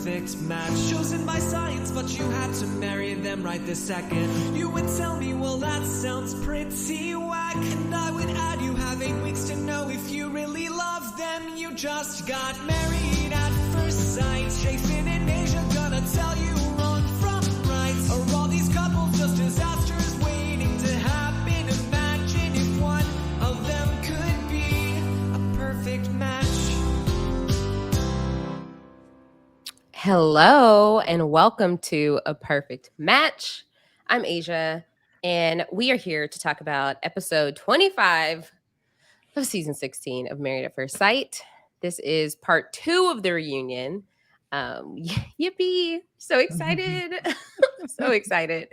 perfect match. Chosen by science, but you had to marry them right this second. You would tell me, well, that sounds pretty whack. And I would add, you have 8 weeks to know if you really love them. You just got married at first sight. Jason and Aysha gonna tell you wrong from right. Are all these couples just disasters waiting to happen? Imagine if one of them could be a perfect match. Hello and welcome to A Perfect Match. I'm Aysha, and we are here to talk about episode 25 of season 16 of Married at First Sight. This is part 2 of the reunion. Yippee! So excited. So excited.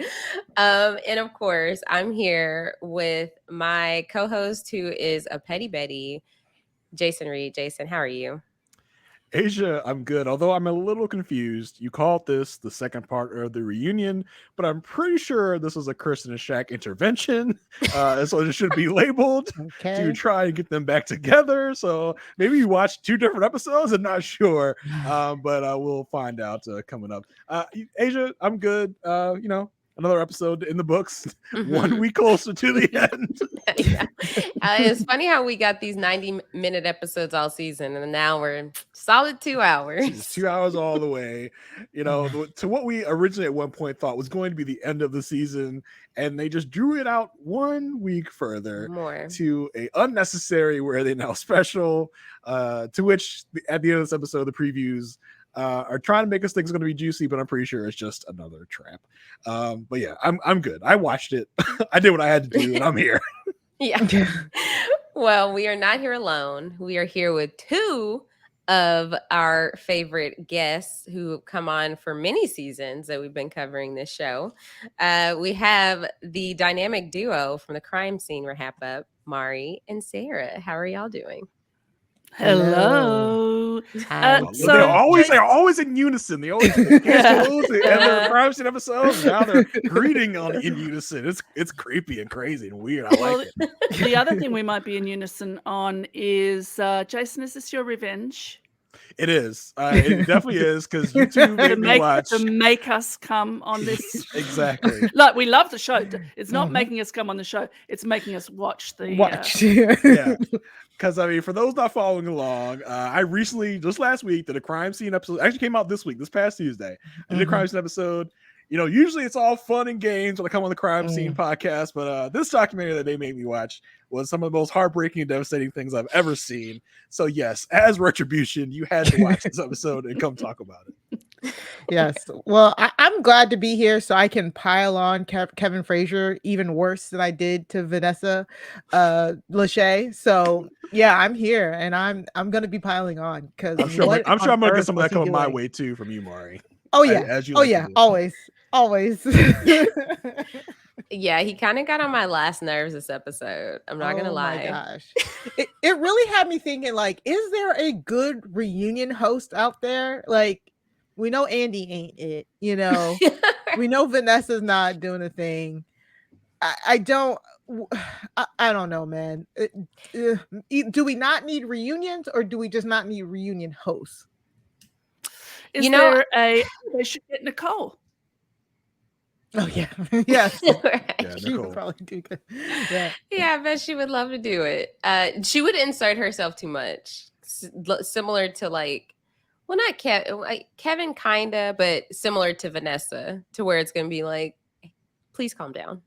And of course, I'm here with my co-host who is a petty Betty, Jason Reed. Jason, how are you? Aysha, I'm good, although I'm a little confused. You called this the second part of the reunion, but I'm pretty sure this was a Kirsten and Shaq intervention, so it should be labeled to try and get them back together. So maybe you watched 2 different episodes. I'm not sure, but we'll find out coming up. Aysha, I'm good. Another episode in the books, 1 week closer to the end. Yeah. It's funny how we got these 90-minute episodes all season, and now we're solid 2 hours. It's 2 hours all the way, to what we originally at one point thought was going to be the end of the season, and they just drew it out 1 week further to a unnecessary Where Are They Now special, to which at the end of this episode, the previews are trying to make us think it's going to be juicy, but I'm pretty sure it's just another trap. But yeah, I'm good. I watched it. I did what I had to do, and I'm here. Yeah. Well, we are not here alone. We are here with 2 of our favorite guests who come on for many seasons that we've been covering this show. We have the dynamic duo from the crime scene RHAPup, Mari and Sarah. How are y'all doing? Hello. They're always in unison. They always end their crime scene episodes. Now they're greeting in unison. It's creepy and crazy and weird. I like it. The other thing we might be in unison on is Jason, is this your revenge? It is. It definitely is, because you two made me watch. To make us come on this. Exactly. Like, we love the show. It's not making us come on the show. It's making us watch the... Yeah. Because, for those not following along, I recently, just last week, did a crime scene episode. Actually came out this week, this past Tuesday. I did a crime scene episode. Usually it's all fun and games when I come on the crime scene podcast, but this documentary that they made me watch was some of the most heartbreaking and devastating things I've ever seen. So yes, as retribution, you had to watch this episode and come talk about it. Yes. Well, I'm glad to be here so I can pile on Kevin Frazier even worse than I did to Vanessa Lachey. So yeah, I'm here and I'm going to be piling on because I'm sure I'm going to get some of that coming my way too from you, Mari. Oh yeah. Always. Yeah, he kind of got on my last nerves this episode. I'm not gonna lie. Oh my gosh. It really had me thinking, like, is there a good reunion host out there? Like, we know Andy ain't it, we know Vanessa's not doing a thing. I don't know, man. Do we not need reunions, or do we just not need reunion hosts? They should get Nicole. Oh yeah, yes. Right. Yeah, she would probably do good. Yeah, I bet she would love to do it. She would insert herself too much, similar to not Kevin, kinda, but similar to Vanessa, to where it's gonna be like, please calm down.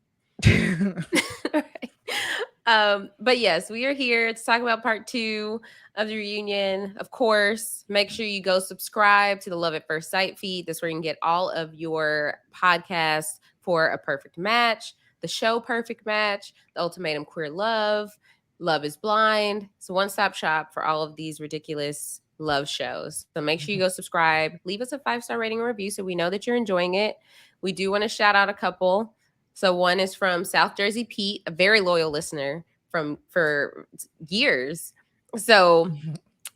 Right. But yes, we are here to talk about part 2 of the reunion. Of course, make sure you go subscribe to the Love at First Sight feed. That's where you can get all of your podcasts for A Perfect Match, the show Perfect Match, the Ultimatum Queer Love, Love is Blind. It's a one-stop shop for all of these ridiculous love shows. So make sure you go subscribe. Leave us a 5-star rating and review so we know that you're enjoying it. We do want to shout out a couple. So one is from South Jersey Pete, a very loyal listener for years. So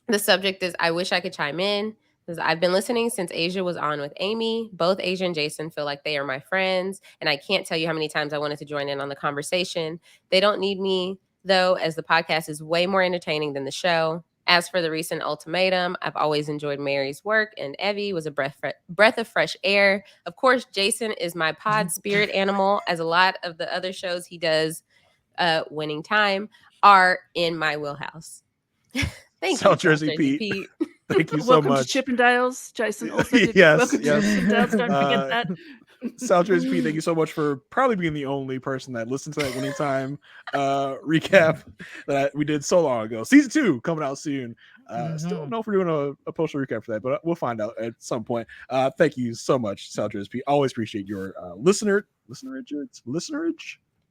the subject is, I wish I could chime in. I've been listening since Aysha was on with Amy. Both Aysha and Jason feel like they are my friends, and I can't tell you how many times I wanted to join in on the conversation. They don't need me, though, as the podcast is way more entertaining than the show. As for the recent ultimatum, I've always enjoyed Mary's work, and Evie was a breath of fresh air. Of course, Jason is my pod spirit animal, as a lot of the other shows he does, Winning Time, are in my wheelhouse. Thank South you, Jersey Pete. Thank you so Welcome much. to Chippendales. Jason also did Yes, welcome yes. to Chippendales. Don't forget that. South Jersey Pete, thank you so much for probably being the only person that listened to that Winning Time recap that we did so long ago. Season 2 coming out soon. Still don't know if we're doing a post recap for that, but we'll find out at some point. Thank you so much, South Jersey Pete. Always appreciate your listenerage,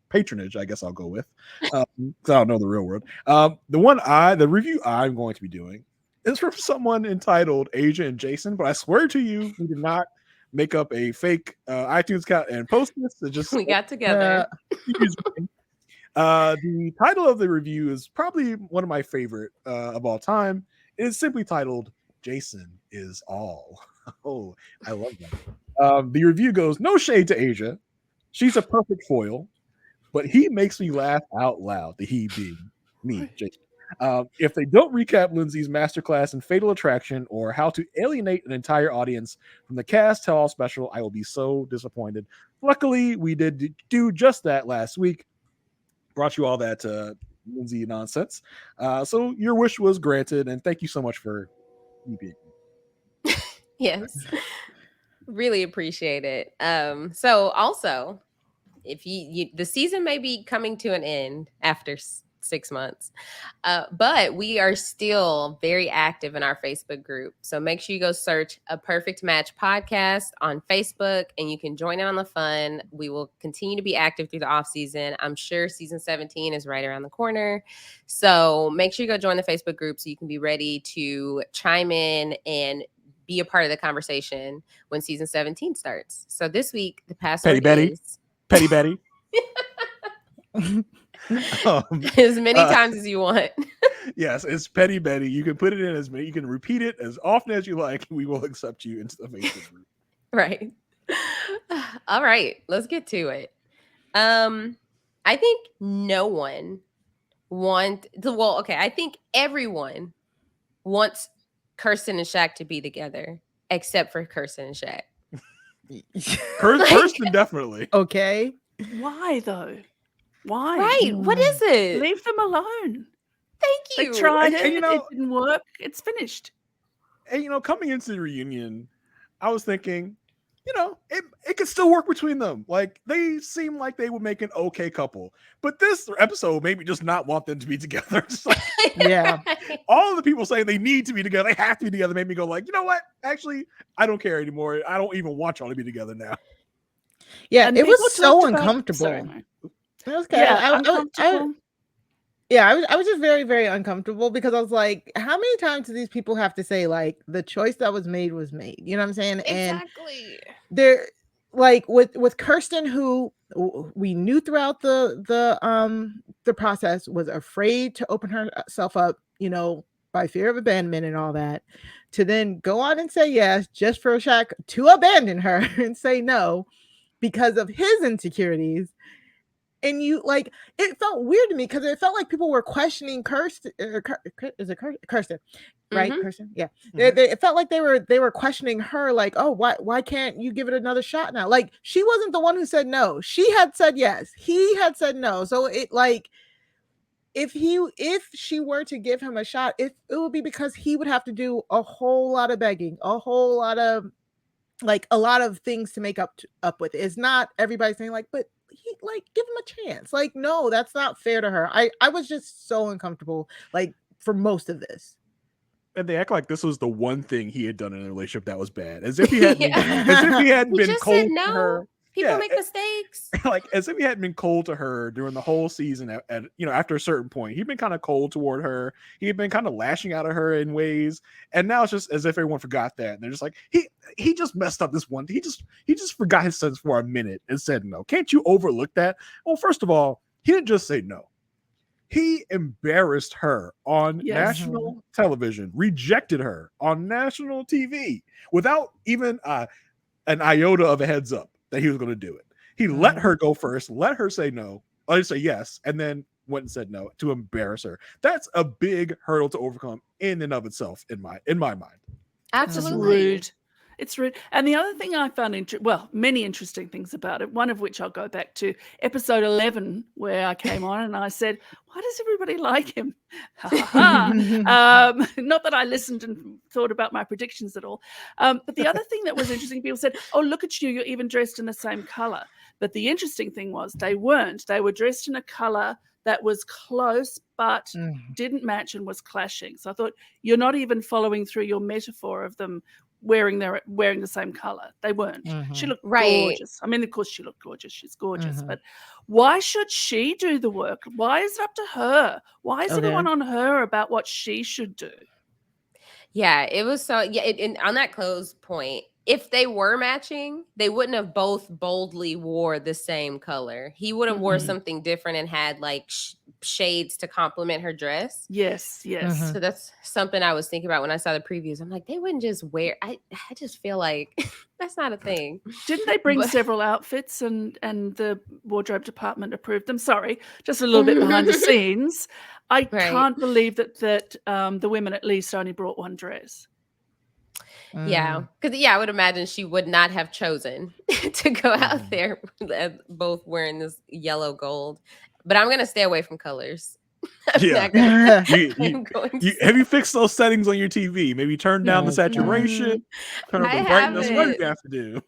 patronage, I guess I'll go with, because I don't know the real word. The review I'm going to be doing is from someone entitled Aysha and Jason, but I swear to you, we did not make up a fake iTunes account and post this. It just We got together. The title of the review is probably one of my favorite of all time. It is simply titled "Jason is All." Oh, I love that. The review goes, "No shade to Aysha, she's a perfect foil, but he makes me laugh out loud." The he being me, Jason. If they don't recap Lindsay's masterclass in Fatal Attraction or how to alienate an entire audience from the cast tell-all special, I will be so disappointed. Luckily, we did do just that last week. Brought you all that Lindsay nonsense. So your wish was granted, and thank you so much for being. Yes. Really appreciate it. So also, if you the season may be coming to an end after 6 months, but we are still very active in our Facebook group. So make sure you go search A Perfect Match Podcast on Facebook, and you can join in on the fun. We will continue to be active through the off season. I'm sure season 17 is right around the corner. So make sure you go join the Facebook group so you can be ready to chime in and be a part of the conversation when season 17 starts. So this week, the password is Petty Betty. as many times as you want. Yes, it's Petty Betty. You can put it in as many, you can repeat it as often as you like. We will accept you into the Facebook group. Right. All right, let's get to it. I think no one I think everyone wants Kirsten and Shaq to be together, except for Kirsten and Shaq. Kirsten, definitely. Okay. Why though? Why? Right. What is it? Leave them alone. Thank you. They tried And, it. you know, it didn't work. It's finished. And coming into the reunion, I was thinking, it could still work between them. Like, they seem like they would make an okay couple. But this episode made me just not want them to be together. Just like, Yeah. all of the people saying they need to be together, they have to be together, made me go like, you know what? Actually, I don't care anymore. I don't even want y'all to be together now. Yeah, And it people was so talked about- uncomfortable. Sorry, Mary. It was okay. Yeah, uncomfortable. I was just very, very uncomfortable because I was like, how many times do these people have to say like the choice that was made was made? You know what I'm saying? Exactly. And they're like with Kirsten, who we knew throughout the process was afraid to open herself up, by fear of abandonment and all that, to then go on and say yes just for Shaq to abandon her and say no because of his insecurities. And it felt weird to me because it felt like people were questioning Kirsten. Is it Kirsten? Right, Mhm. Kirsten? Yeah. Mhm. It felt like they were questioning her, like, oh, why can't you give it another shot now? Like, she wasn't the one who said no. She had said yes. He had said no. So it like, if she were to give him a shot, it would be because he would have to do a whole lot of begging, a whole lot of a lot of things to make up with it. It's not everybody saying like, but he give him a chance. Like, no, that's not fair to her. I was just so uncomfortable for most of this. And they act like this was the one thing he had done in a relationship that was bad, as if he hadn't, Yeah. as if he hadn't He been just cold said to no. her. People Yeah, make mistakes. Like, as if he hadn't been cold to her during the whole season. At after a certain point, he'd been kind of cold toward her. He had been kind of lashing out at her in ways, and now it's just as if everyone forgot that, and they're just like, he just messed up this one. He just forgot his sense for a minute and said no. Can't you overlook that? Well, first of all, he didn't just say no. He embarrassed her on national television, rejected her on national TV without even an iota of a heads up that he was going to do it. He let her go first, let her say no, let her say yes, and then went and said no to embarrass her. That's a big hurdle to overcome in and of itself, in my mind. It's Absolutely. rude. It's rude. And the other thing I found, many interesting things about it, one of which I'll go back to episode 11, where I came on and I said, why does everybody like him? Not that I listened and thought about my predictions at all. But the other thing that was interesting, people said, oh, look at you, you're even dressed in the same color. But the interesting thing was they weren't. They were dressed in a color that was close but didn't match and was clashing. So I thought, you're not even following through your metaphor of them wearing the same color. They weren't. She looked gorgeous. I mean, of course she looked gorgeous. She's gorgeous. But why should she do the work? Why is it up to her? Why is everyone on her about what she should do? Yeah, it was so. Yeah, and on that close point, if they were matching, they wouldn't have both boldly wore the same color. He would have wore something different and had like shades to complement her dress. Yes. So that's something I was thinking about when I saw the previews. I'm like, they wouldn't just wear. I just feel like that's not a thing. Didn't they bring several outfits and the wardrobe department approved them? Sorry, just a little bit behind the scenes. I can't believe that the women at least only brought one dress. Yeah, because I would imagine she would not have chosen to go out there both wearing this yellow gold. But I'm gonna stay away from colors. Yeah. Have you fixed those settings on your TV? Maybe turn down the saturation, turn up the brightness. What do you have to do?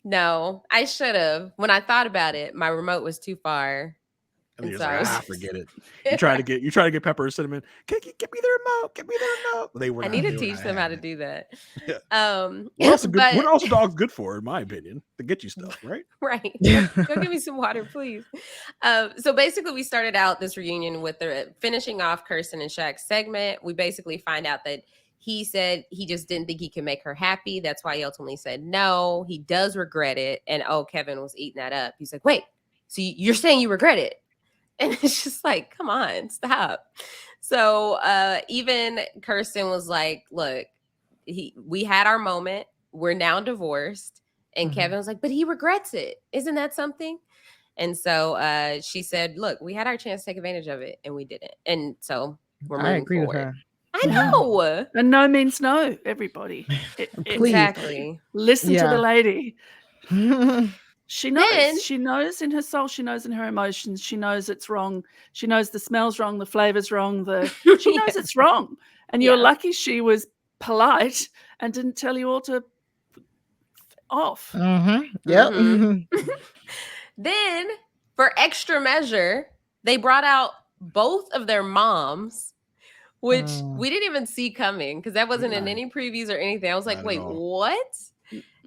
No, I should have. When I thought about it, my remote was too far. And so forget it. You try to get pepper or cinnamon. Get me the remote. Get me the remote. I need to teach them how to do that. Yeah. What else are dogs good for, in my opinion? To get you stuff, right? Right. Go give me some water, please. So basically, we started out this reunion with finishing off Kirsten and Shaq's segment. We basically find out that he said he just didn't think he could make her happy. That's why he ultimately said no. He does regret it. And Kevin was eating that up. He's like, wait, so you're saying you regret it? And it's just like, come on, stop. So even Kirsten was like, look, we had our moment. We're now divorced. And Kevin was like, but he regrets it. Isn't that something? And so she said, look, we had our chance to take advantage of it and we didn't. And so we're moving I agree forward. with her. I know. And no means no, everybody. Exactly. Listen to the lady. She knows. Then, she knows in her soul. She knows in her emotions. She knows it's wrong. She knows the smell's wrong. The flavor's wrong. She knows it's wrong. And you're lucky she was polite and didn't tell you all to off. Yep. Then, for extra measure, they brought out both of their moms, which we didn't even see coming because that wasn't in any previews or anything. I was like, wait, what?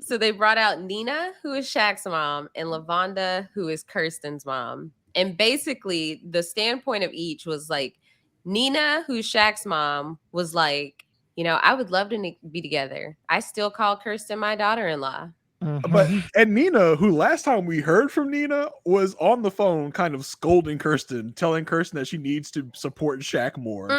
So they brought out Nina, who is Shaq's mom, and Lavonda, who is Kirsten's mom. And basically, the standpoint of each was like, Nina, who's Shaq's mom, was like, I would love to be together. I still call Kirsten my daughter-in-law. And Nina, who last time we heard from Nina, was on the phone kind of scolding Kirsten, telling Kirsten that she needs to support Shaq more.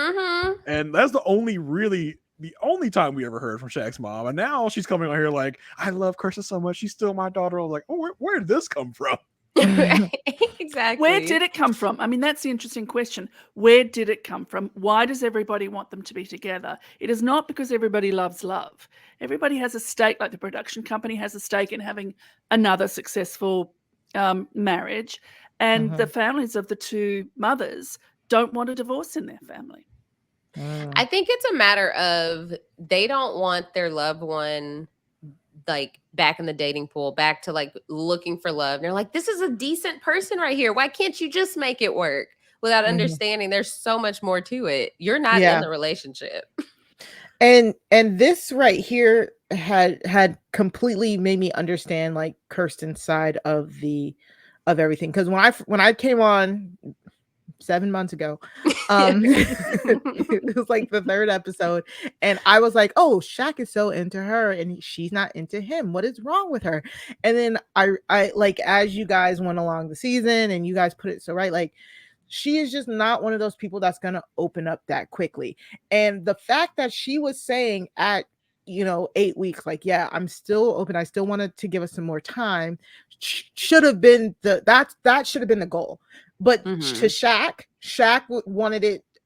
And that's the only time we ever heard from Shaq's mom. And now she's coming on here like, I love Kirsten so much. She's still my daughter. I was like, oh, where did this come from? Exactly. Where did it come from? I mean, that's the interesting question. Where did it come from? Why does everybody want them to be together? It is not because everybody loves love. Everybody has a stake, like the production company has a stake in having another successful marriage. And the families of the two mothers don't want a divorce in their family. I think it's a matter of they don't want their loved one like back in the dating pool, back to like looking for love. And they're like, this is a decent person right here. Why can't you just make it work? Without understanding there's so much more to it. You're not in the relationship. And this right here had completely made me understand like Kirsten's side of everything. Because when I came on 7 months ago, it was like the third episode, and I was like, oh, Shaq is so into her and she's not into him. What is wrong with her? And then I like, as you guys went along the season and you guys put it so right, like, she is just not one of those people that's going to open up that quickly. And the fact that she was saying at 8 weeks, like, yeah, I'm still open, I still wanted to give us some more time, should have been that should have been the goal. But to Mhm. Shaq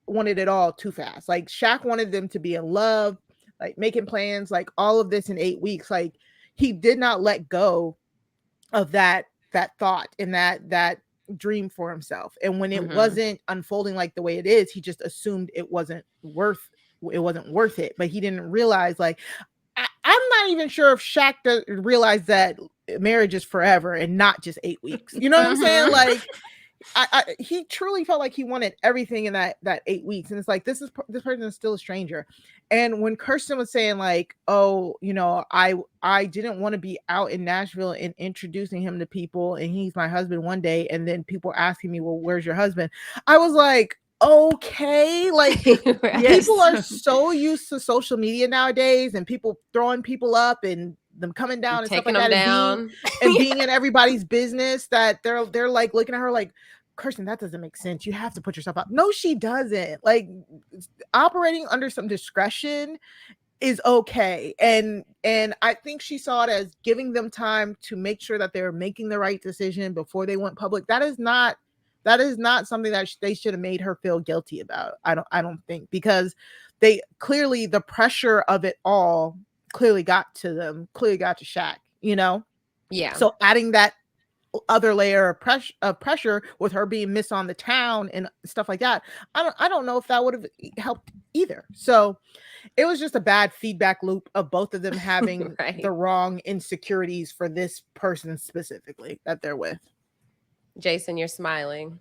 wanted it all too fast. Like Shaq wanted them to be in love, like making plans, like all of this in 8 weeks. Like he did not let go of that thought and that dream for himself. And when it Mhm. wasn't unfolding like the way it is, he just assumed it wasn't worth it. But he didn't realize, like, I'm not even sure if Shaq realized that marriage is forever and not just 8 weeks. You know what I'm saying? Mhm. Like, he truly felt like he wanted everything in that 8 weeks, and it's like this person is still a stranger. And when Kirsten was saying, like, oh, you know, I didn't want to be out in Nashville and introducing him to people, and he's my husband one day, and then people asking me, well, where's your husband? I was like, okay, like Right. people are so used to social media nowadays and people throwing people up and them coming down and stuff Taking like them that, down. and being in everybody's business, that they're like looking at her like, Kirsten, that doesn't make sense. You have to put yourself out. No, she doesn't. Like, operating under some discretion is okay. And I think she saw it as giving them time to make sure that they're making the right decision before they went public. That is not something that they should have made her feel guilty about. I don't think, because they clearly, the pressure of it all clearly got to them, clearly got to Shaq, you know? Yeah. So adding that other layer of pressure with her being Miss on the Town and stuff like that, I don't know if that would have helped either. So it was just a bad feedback loop of both of them having Right. the wrong insecurities for this person specifically that they're with. Jason, you're smiling.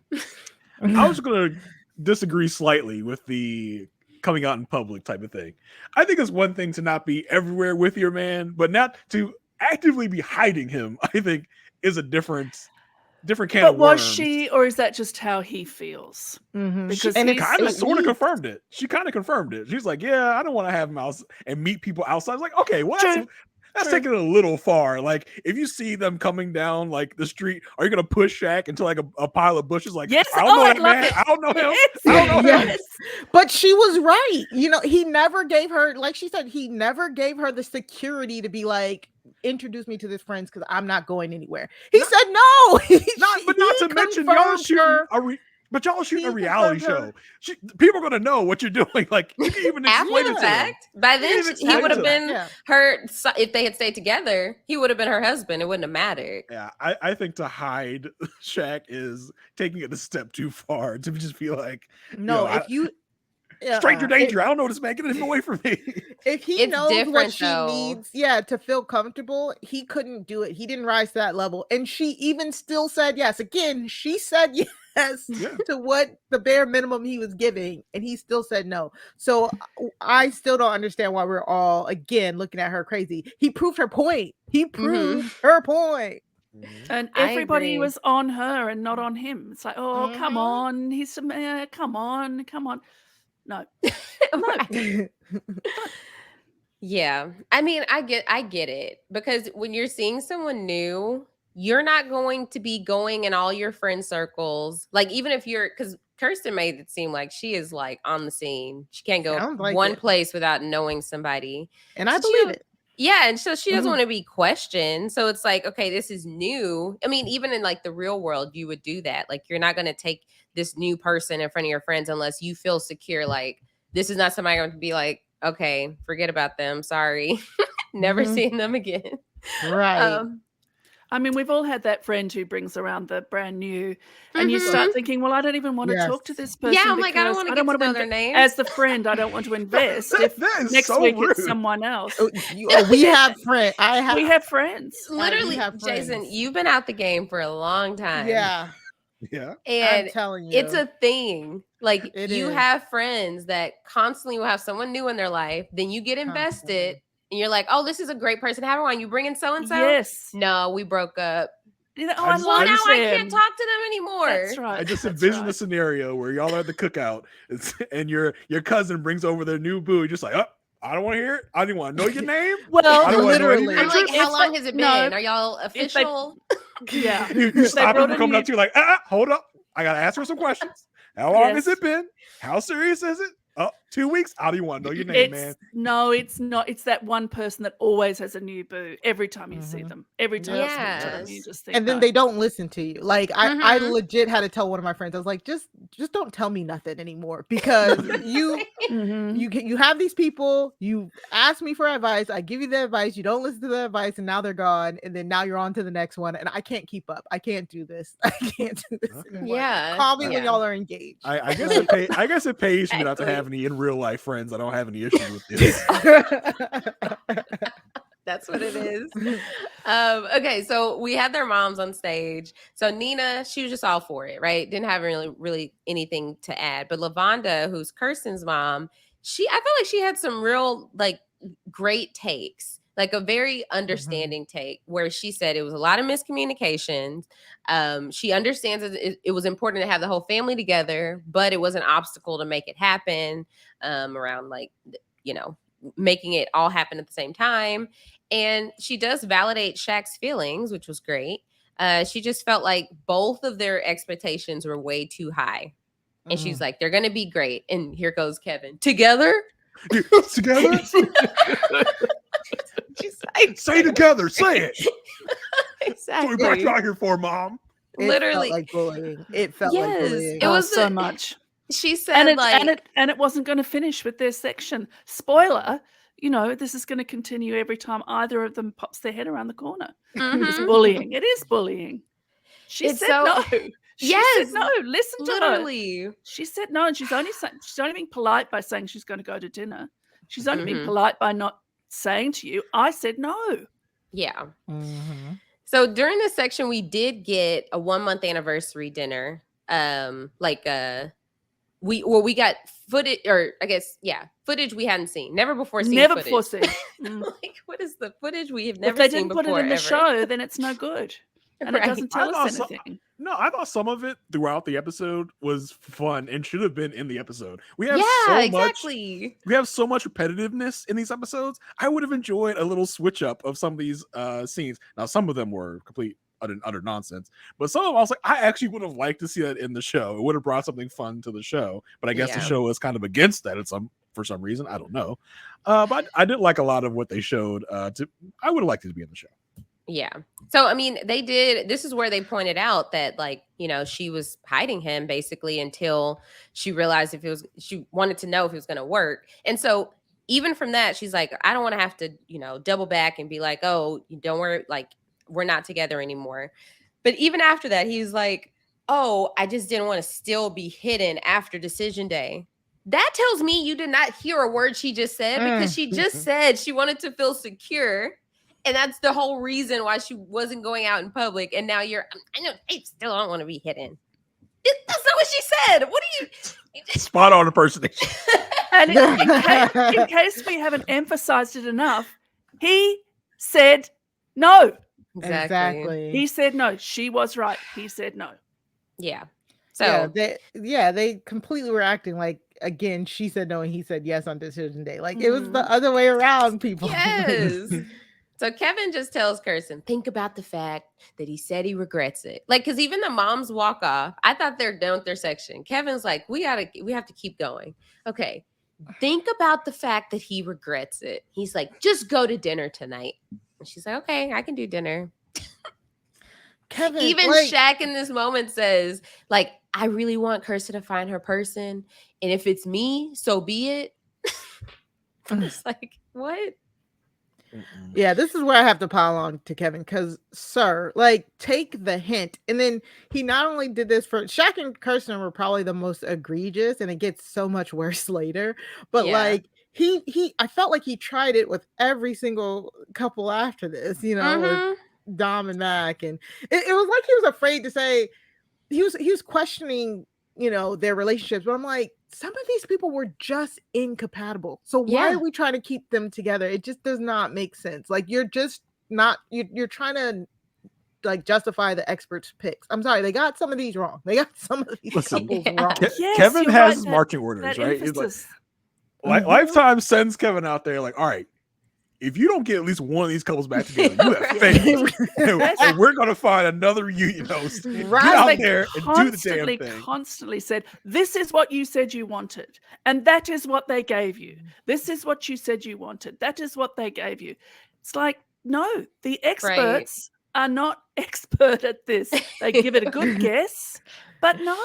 I was going to disagree slightly with the coming out in public type of thing. I think it's one thing to not be everywhere with your man, but not to actively be hiding him, I think is a different can of worms. But was she, or is that just how he feels? Because and it kind of sort of confirmed it. She kind of confirmed it. She's like, yeah, I don't want to have him out and meet people outside. It's like, okay, well, that's taking it a little far. Like, if you see them coming down like the street, are you gonna push Shaq into like a pile of bushes? Like, yes, I don't know that man. I don't know him. I don't know him. But she was right. You know, he never gave her, like she said, he never gave her the security to be like, introduce me to this friends because I'm not going anywhere. He said no. But not to mention, y'all shooting a reality show. People are gonna know what you're doing. Like, you can even explain it to them. By then, he would have been her. If they had stayed together, he would have been her husband. It wouldn't have mattered. Yeah, I think to hide Shaq is taking it a step too far. To just feel like, no, stranger danger. I don't know this man. Get him away from me. If he knows what she needs, to feel comfortable, he couldn't do it. He didn't rise to that level. And she even still said yes. Again, she said yes to what the bare minimum he was giving, and he still said no. So I still don't understand why we're all, again, looking at her crazy. He proved her point. Her point. And everybody was on her and not on him. It's like, oh, come on. He's come on. No. Yeah. I mean, I get it, because when you're seeing someone new, you're not going to be going in all your friend circles. Like, even if because Kirsten made it seem like she is like on the scene. She can't go one place without knowing somebody. And I believe it. Yeah. And so she doesn't want to be questioned. So it's like, okay, this is new. I mean, even in like the real world, you would do that. Like, you're not going to take this new person in front of your friends unless you feel secure. Like, this is not somebody going to be like, okay, forget about them. Sorry. Never seeing them again. Right. I mean, we've all had that friend who brings around the brand new, and you start thinking, well, I don't even want to talk to this person. Yeah, I'm like, I don't want to get to know their name. As the friend, I don't want to invest if next week it's someone else. We have friends. We have friends. Literally, Jason, you've been out the game for a long time. Yeah. Yeah. And I'm telling you, it's a thing. Like, you have friends that constantly will have someone new in their life. Then you get invested and you're like, oh, this is a great person to have around. You bring in so-and-so? Yes. No, we broke up. Now I can't talk to them anymore. That's right. I just envision a scenario where y'all are at the cookout and your cousin brings over their new boo. You're just like, oh, I don't want to hear it. I don't want to know your name. Well, literally. I'm like, how long has it been? Are y'all official? Yeah. You stop them from coming up to you like, hold up. I got to ask her some questions. How long has it been? How serious is it? Oh, 2 weeks? I don't even want to know your name, man. No, it's not. It's that one person that always has a new boo every time you see them. Every time you speak to them, you just think, and then no. they don't listen to you. Like I legit had to tell one of my friends, I was like, just don't tell me nothing anymore, because you have these people, you ask me for advice, I give you the advice, you don't listen to the advice, and now they're gone, and then now you're on to the next one, and I can't keep up. I can't do this. I can't do this anymore. Yeah. Call me when y'all are engaged. I guess it pays me not to have any in real life friends. I don't have any issues with this. That's what it is. Okay, so we had their moms on stage. So Nina, she was just all for it, right? Didn't have really anything to add. But Lavonda, who's Kirsten's mom, I felt like she had some real like great takes, like a very understanding take, where she said it was a lot of miscommunications. She understands that it was important to have the whole family together, but it was an obstacle to make it happen, around like, making it all happen at the same time. And she does validate Shaq's feelings, which was great. She just felt like both of their expectations were way too high. And she's like, they're going to be great. And here goes Kevin. Together? Together? Say together. Say it. Exactly. That's what we brought you out here for, Mom. Literally. Felt like bullying. It felt like bullying. It was so much. She said, and it wasn't going to finish with their section. Spoiler, this is going to continue every time either of them pops their head around the corner. It's bullying. It is bullying. She said no. She said no. Listen to her. She said no, and she's only being polite by saying she's going to go to dinner. She's only being polite by not saying to you, I said no. Yeah. So during this section, we did get a 1-month anniversary dinner. We got footage, or I guess, footage we hadn't seen. Never before seen. Like, what is the footage we have never seen before? If they didn't put it in the show, then it's no good. And it doesn't tell us anything. I thought some of it throughout the episode was fun and should have been in the episode. We have we have so much repetitiveness in these episodes. I would have enjoyed a little switch up of some of these scenes. Now, some of them were complete utter nonsense, but some of them I was like, I actually would have liked to see that in the show. It would have brought something fun to the show, but I guess the show is kind of against that for some reason. I don't know, but I did like a lot of what they showed. I would have liked it to be in the show. Yeah. So, I mean, this is where they pointed out that, like, she was hiding him basically until she realized she wanted to know if it was going to work. And so even from that, she's like, I don't want to have to, double back and be like, oh, don't worry, like, we're not together anymore. But even after that, he's like, oh, I just didn't want to still be hidden after decision day. That tells me you did not hear a word she just said, because she just said she wanted to feel secure. And that's the whole reason why she wasn't going out in public. And now I still don't want to be hidden. That's not what she said. What do you spot on impersonation. And in case we haven't emphasized it enough, he said no. Exactly. He said no. She was right. He said no. Yeah. So they completely were acting like, again, she said no and he said yes on decision day. Like it was the other way around, people. Yes. So Kevin just tells Kirsten, think about the fact that he said he regrets it. Like, because even the moms walk off. I thought they're done with their section. Kevin's like, we have to keep going. Okay. Think about the fact that he regrets it. He's like, just go to dinner tonight. And she's like, okay, I can do dinner. Kevin, even Shaq in this moment says, like, I really want Kirsten to find her person. And if it's me, so be it. It's like, what? Yeah, this is where I have to pile on to Kevin, because, sir, like, take the hint. And then he not only did this for Shaq and Kirsten were probably the most egregious, and it gets so much worse later. But like I felt like he tried it with every single couple after this, with Dom and Mac, and it was like he was afraid to say he was questioning, their relationships. But I'm like, some of these people were just incompatible. So why are we trying to keep them together? It just does not make sense. Like, you're just not, you're trying to like justify the experts' picks. I'm sorry, they got some of these wrong. They got some of these couples wrong. Kevin has his marching orders, right? He's like, Lifetime sends Kevin out there like, all right, if you don't get at least one of these couples back together, you have failed. and we're going to find another reunion host. Right. Get out They there and do the damn thing. constantly said, this is what you said you wanted. And that is what they gave you. This is what you said you wanted. That is what they gave you. It's like, no, the experts are not expert at this. They give it a good guess, but no.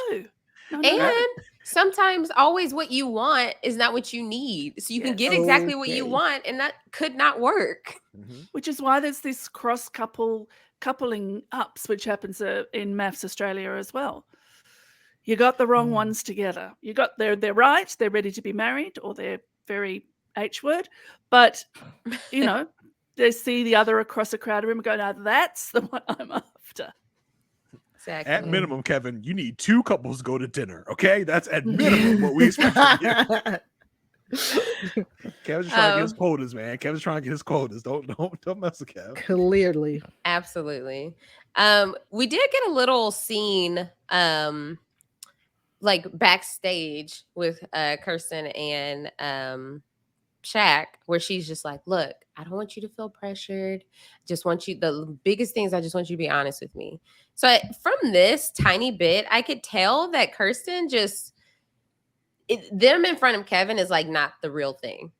And sometimes always what you want is not what you need. So you can get exactly what you want, and that could not work. Which is why there's this coupling ups, which happens in MAFS Australia as well. You got the wrong ones together. You got they're right, they're ready to be married, or they're very H word, but you know, they see the other across a crowded room and go, no, that's the one I'm after. Exactly. At minimum, Kevin, you need 2 couples to go to dinner. Okay, that's at minimum what we expect from you. Kevin's trying to get his quotas, man. Kevin's trying to get his quotas. Don't mess with Kev. Clearly, absolutely. We did get a little scene, like backstage with Kirsten and Shaq, where she's just like, look, I don't want you to feel pressured. Just want you, the biggest things, I just want you to be honest with me. So from this tiny bit, I could tell that Kirsten them in front of Kevin is like not the real thing.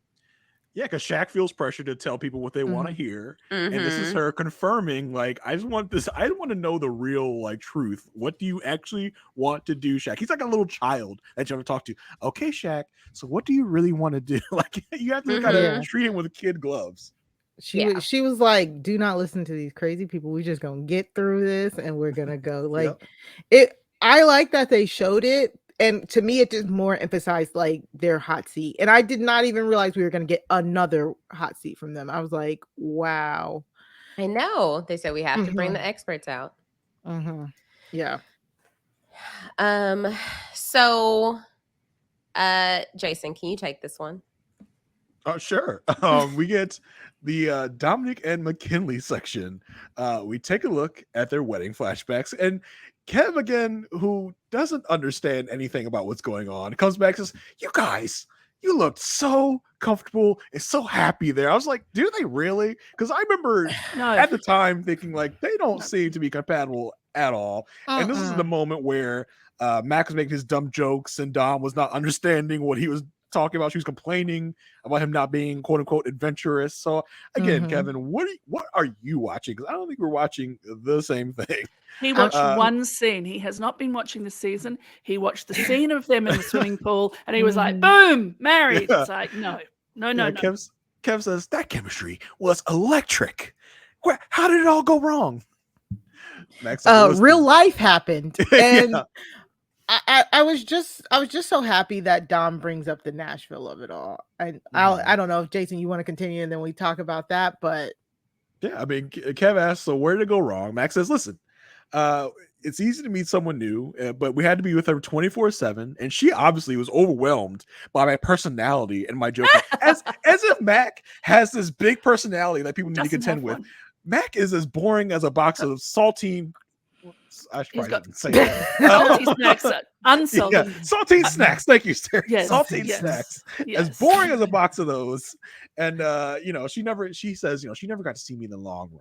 Yeah, because Shaq feels pressure to tell people what they want to hear. And this is her confirming, like, I want to know the real, like, truth. What do you actually want to do, Shaq? He's like a little child that you have to talk to. Okay, Shaq, so what do you really want to do? Like, you have to kind of treat him with kid gloves. She was like, do not listen to these crazy people. We're just gonna get through this and we're gonna go. Like I like that they showed it. And to me, it just more emphasized like their hot seat. And I did not even realize we were gonna get another hot seat from them. I was like, wow. I know. They said we have to bring the experts out. Yeah. So Jason, can you take this one? Oh, sure. We get the Dominic and McKinley section. We take a look at their wedding flashbacks, and Kev, again, who doesn't understand anything about what's going on, comes back and says, you guys, you looked so comfortable and so happy there. I was like, do they really? Because I remember at the time thinking like they don't seem to be compatible at all. And this is the moment where Mac was making his dumb jokes and Dom was not understanding what he was talking about. She was complaining about him not being quote unquote adventurous. So again, Kevin, what are you watching? Because I don't think we're watching the same thing. He watched one scene. He has not been watching the season. He watched the scene of them in the swimming pool, and he was like, "Boom, married." It's like, no. Kev says that chemistry was electric. How did it all go wrong? Max, real life happened, and I was just so happy that Dom brings up the Nashville of it all. And I don't know if Jason, you want to continue, and then we talk about that. But yeah, I mean, Kev asked, so where did it go wrong? Max says, listen, it's easy to meet someone new, but we had to be with her 24/7, and she obviously was overwhelmed by my personality and my joking. as if Mac has this big personality that people need to contend with. Mac is as boring as a box of saltine. I should probably say that. Salty snacks, unsalted. Yeah, saltine snacks. Thank you, Sarah. Yes, saltine snacks. Yes. As boring as a box of those. And she says, she never got to see me in the long run.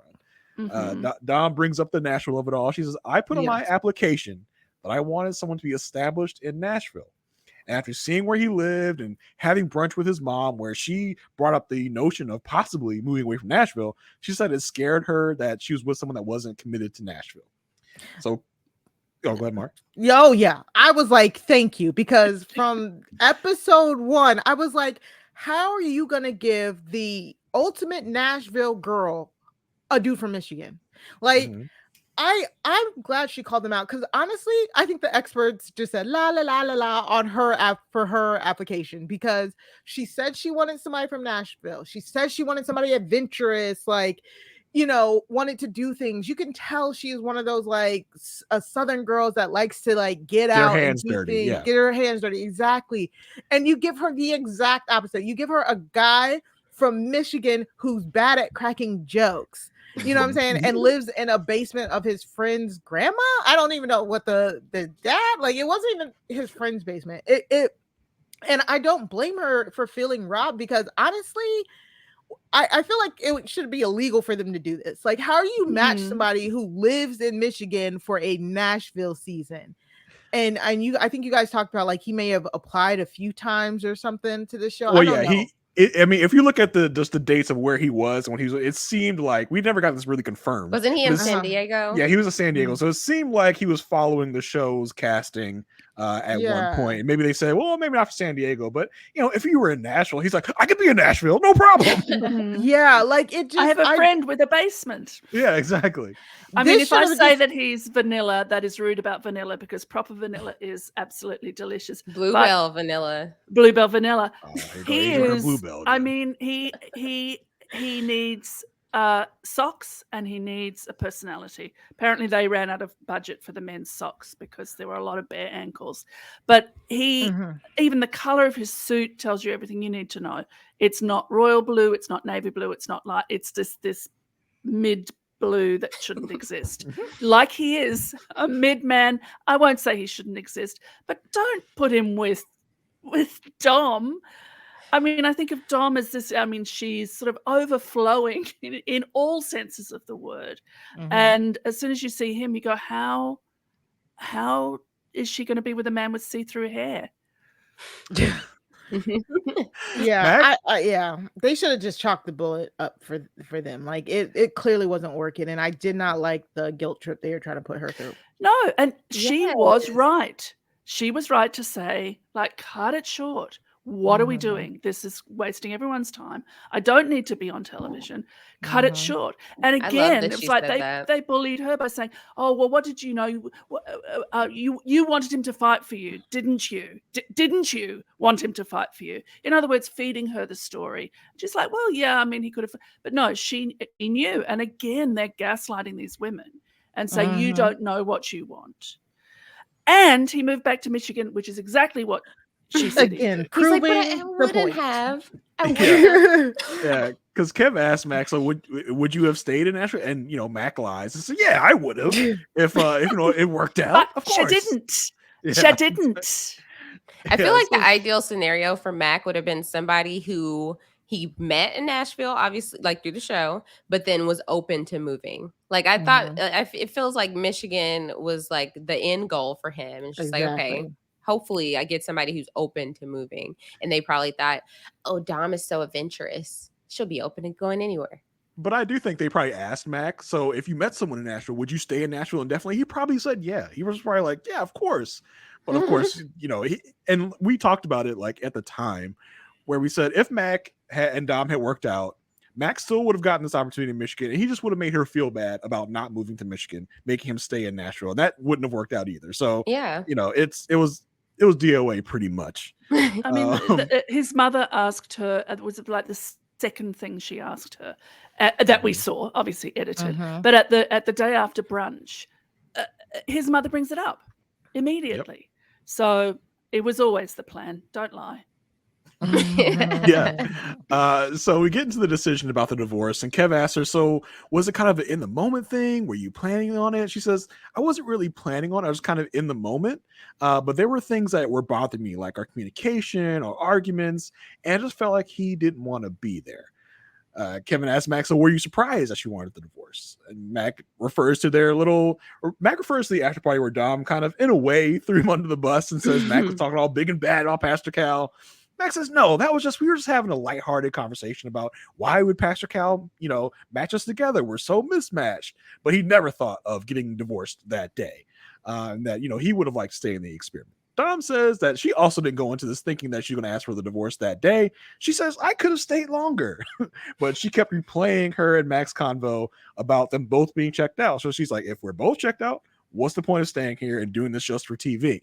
Dom brings up the Nashville of it all. She says, I put on my application that I wanted someone to be established in Nashville. And after seeing where he lived and having brunch with his mom, where she brought up the notion of possibly moving away from Nashville, she said it scared her that she was with someone that wasn't committed to Nashville. So, go ahead, Mark. Yeah. I was like, thank you. Because from episode 1, I was like, how are you going to give the ultimate Nashville girl a dude from Michigan? Like, I'm glad she called them out, because honestly, I think the experts just said la la la la la on her for her application, because she said she wanted somebody from Nashville. She said she wanted somebody adventurous, like, wanted to do things. You can tell she is one of those like Southern girls that likes to like get out and do things, get her hands dirty. Exactly. And you give her the exact opposite. You give her a guy from Michigan who's bad at cracking jokes. You know what I'm saying? And lives in a basement of his friend's grandma. I don't even know what the dad, like, it wasn't even his friend's basement. And I don't blame her for feeling robbed, because honestly, I feel like it should be illegal for them to do this. Like, how do you match somebody who lives in Michigan for a Nashville season? And I think you guys talked about like he may have applied a few times or something to the show. Well, I don't know. I mean, if you look at just the dates of where he was when he was, it seemed like we never got this really confirmed. Wasn't he in San Diego? Yeah, he was in San Diego, so it seemed like he was following the show's casting at one point. Maybe they said, well, maybe not for San Diego, but if you were in Nashville, he's like, I could be in Nashville, no problem. Yeah, like it just. I have a friend with a basement. Yeah, exactly. I mean, if I say that he's vanilla, that is rude about vanilla because proper vanilla is absolutely delicious. Bluebell vanilla. Bluebell vanilla. He is. Bluebell, I mean, he needs socks and he needs a personality. Apparently, they ran out of budget for the men's socks because there were a lot of bare ankles. But even the color of his suit tells you everything you need to know. It's not royal blue. It's not navy blue. It's not light. It's just this mid blue that shouldn't exist. Like he is a mid-man. I won't say he shouldn't exist, but don't put him with Dom. I mean, I think of Dom as this, I mean, she's sort of overflowing in all senses of the word. And as soon as you see him, you go, how is she going to be with a man with see-through hair? Yeah, they should have just chalked the bullet up for them. Like it clearly wasn't working, and I did not like the guilt trip they were trying to put her through. No, and she was right. She was right to say, like, cut it short. What are we doing? This is wasting everyone's time. I don't need to be on television. Cut it short. And again, it's like they bullied her by saying, "Oh, well, what did you know? You wanted him to fight for you, didn't you? Didn't you want him to fight for you?" In other words, feeding her the story. Just like, well, yeah, I mean, he could have, but no, he knew. And again, they're gaslighting these women and say, "You don't know what you want." And he moved back to Michigan, which is exactly what she said. Again, proving I wouldn't have. Yeah, because Kev asked Mac, so would you have stayed in Nashville? And Mac lies and said, yeah, I would have if it worked out. But of course. She didn't. Yeah. She didn't. I feel like the ideal scenario for Mac would have been somebody who he met in Nashville, obviously, like through the show, but then was open to moving. Like I thought, it feels like Michigan was like the end goal for him. And just like, okay, hopefully I get somebody who's open to moving. And they probably thought, oh, Dom is so adventurous. She'll be open to going anywhere. But I do think they probably asked Mac, so if you met someone in Nashville, would you stay in Nashville indefinitely? He probably said, yeah. He was probably like, yeah, of course. But of course, and we talked about it like at the time where we said if Mac and Dom had worked out, Mac still would have gotten this opportunity in Michigan, and he just would have made her feel bad about not moving to Michigan, making him stay in Nashville. And that wouldn't have worked out either. So, it was DOA pretty much. I mean, his mother asked her, it was like the second thing she asked her that we saw, obviously edited, but at the day after brunch, his mother brings it up immediately. Yep. So it was always the plan. Don't lie. So we get into the decision about the divorce, and Kev asks her, so was it kind of an in the moment thing? Were you planning on it? She says, I wasn't really planning on it. I was kind of in the moment. But there were things that were bothering me, like our communication or arguments, and I just felt like he didn't want to be there. Kevin asked Mac, so were you surprised that she wanted the divorce? And Mac refers to the after party where Dom kind of, in a way, threw him under the bus and says Mac was talking all big and bad about Pastor Cal. Mac says, no, we were just having a lighthearted conversation about why would Pastor Cal, match us together? We're so mismatched. But he never thought of getting divorced that day. And that, he would have liked to stay in the experiment. Dom says that she also didn't go into this thinking that she's going to ask for the divorce that day. She says, I could have stayed longer. But she kept replaying her and Mac's convo about them both being checked out. So she's like, if we're both checked out, what's the point of staying here and doing this just for TV?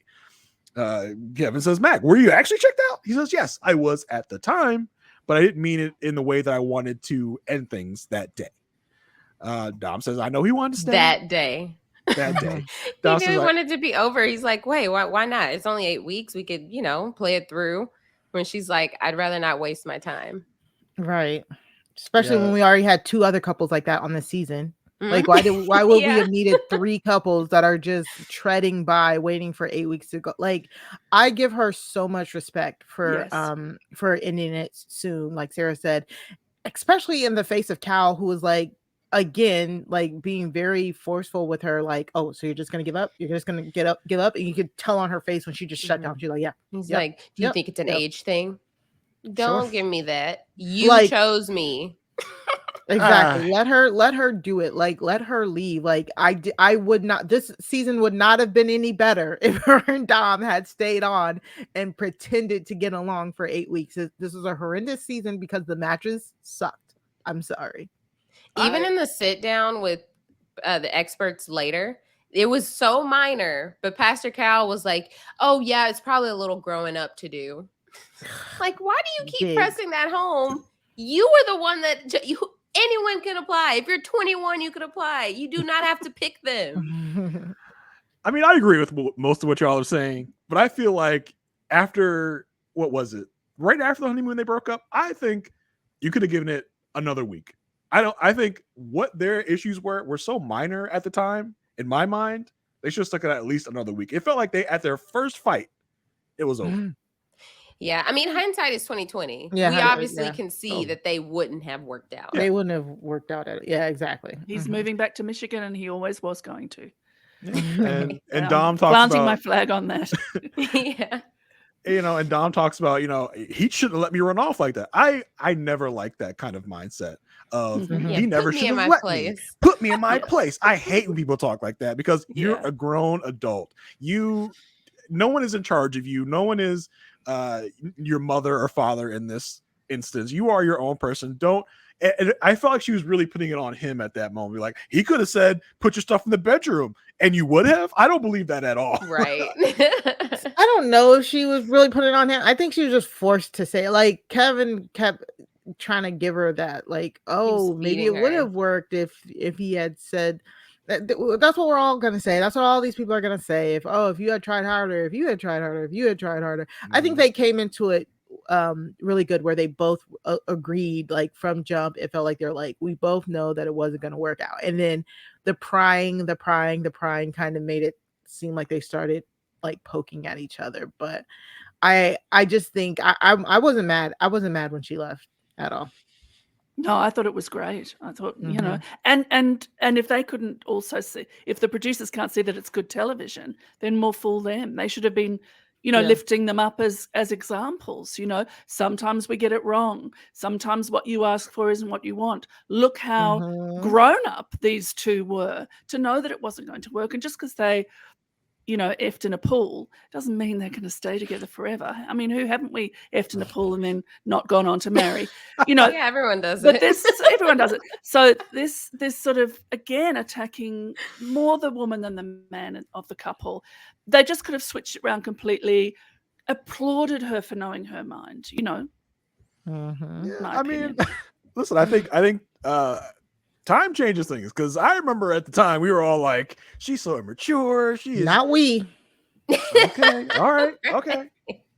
Kevin says, Mac, were you actually checked out? He says, yes, I was at the time, but I didn't mean it in the way that I wanted to end things that day. Dom says, I know he wanted to stay. That day. He knew he wanted to be over. He's like, wait, why not? It's only 8 weeks. We could, play it through. When she's like, I'd rather not waste my time. Right. Especially when we already had 2 other couples like that on the season. Like, why would we have needed 3 couples that are just treading by, waiting for 8 weeks to go? Like, I give her so much respect for ending it soon, like Sarah said. especially in the face of Cal, who was like, again, like being very forceful with her, like, oh, so you're just gonna give up? You're just gonna give up? And you could tell on her face when she just shut down. She's like, yeah. He's yep, like, do you yep, think it's an yep. age thing? Sure. Don't give me that. You Like- chose me. Exactly. Let her do it. Like, let her leave. Like, I would not. This season would not have been any better if her and Dom had stayed on and pretended to get along for 8 weeks. This was a horrendous season because the matches sucked. I'm sorry. Even in the sit down with the experts later, it was so minor, but Pastor Cal was like, "Oh yeah, it's probably a little growing up to do." Like, why do you keep Big. pressing that home? You were the one that anyone can apply. If you're 21, you can apply. You do not have to pick them. I mean, I agree with most of what y'all are saying, but I feel like after, what was it? Right after the honeymoon they broke up, I think you could have given it another week. I think what their issues were so minor at the time, in my mind, they should have stuck it at least another week. It felt like at their first fight, it was over. Yeah, I mean, hindsight is 2020. Yeah, we obviously can Oh. see that they wouldn't have worked out. They wouldn't have worked out. Yeah, exactly. He's moving back to Michigan, and he always was going to. And I'm Dom talks planting my about, flag on that. Yeah. and Dom talks about, he shouldn't have let me run off like that. I never liked that kind of mindset of Mhm. Yeah, he never put me should in have my let me. place. Put me in my place. I hate when people talk like that because you're Yeah. a grown adult. No one is in charge of you. No one is your mother or father in this instance. You are your own person. And I felt like she was really putting it on him at that moment. Like, he could have said, put your stuff in the bedroom, and you would have. I don't believe that at all. Right. I don't know if she was really putting it on him. I think she was just forced to say it. Like, Kevin kept trying to give her that, like, oh, maybe it feeding would her. have worked if he had said that. That's what we're all gonna say. That's what all these people are gonna say. If you had tried harder, if you had tried harder, if you had tried harder. I think they came into it really good, where they both agreed, like, from jump. It felt like they're like, we both know that it wasn't going to work out, and then the prying kind of made it seem like they started like poking at each other. But I just think I wasn't mad. I wasn't mad when she left at all. No, I thought it was great. I thought, and if they couldn't also see, if the producers can't see that it's good television, then more fool them. They should have been, lifting them up as examples. Sometimes we get it wrong. Sometimes what you ask for isn't what you want. Look how grown up these two were to know that it wasn't going to work. And just because they, effed in a pool doesn't mean they're going to stay together forever. I mean, who haven't we effed in a pool and then not gone on to marry? Yeah, everyone does But it. everyone does it. So this sort of, again, attacking more the woman than the man of the couple. They just could have switched it around completely, applauded her for knowing her mind, Yeah, my I opinion. mean, listen, I think time changes things, because I remember at the time we were all like, she's so immature. She is Not we. okay. All right. Okay.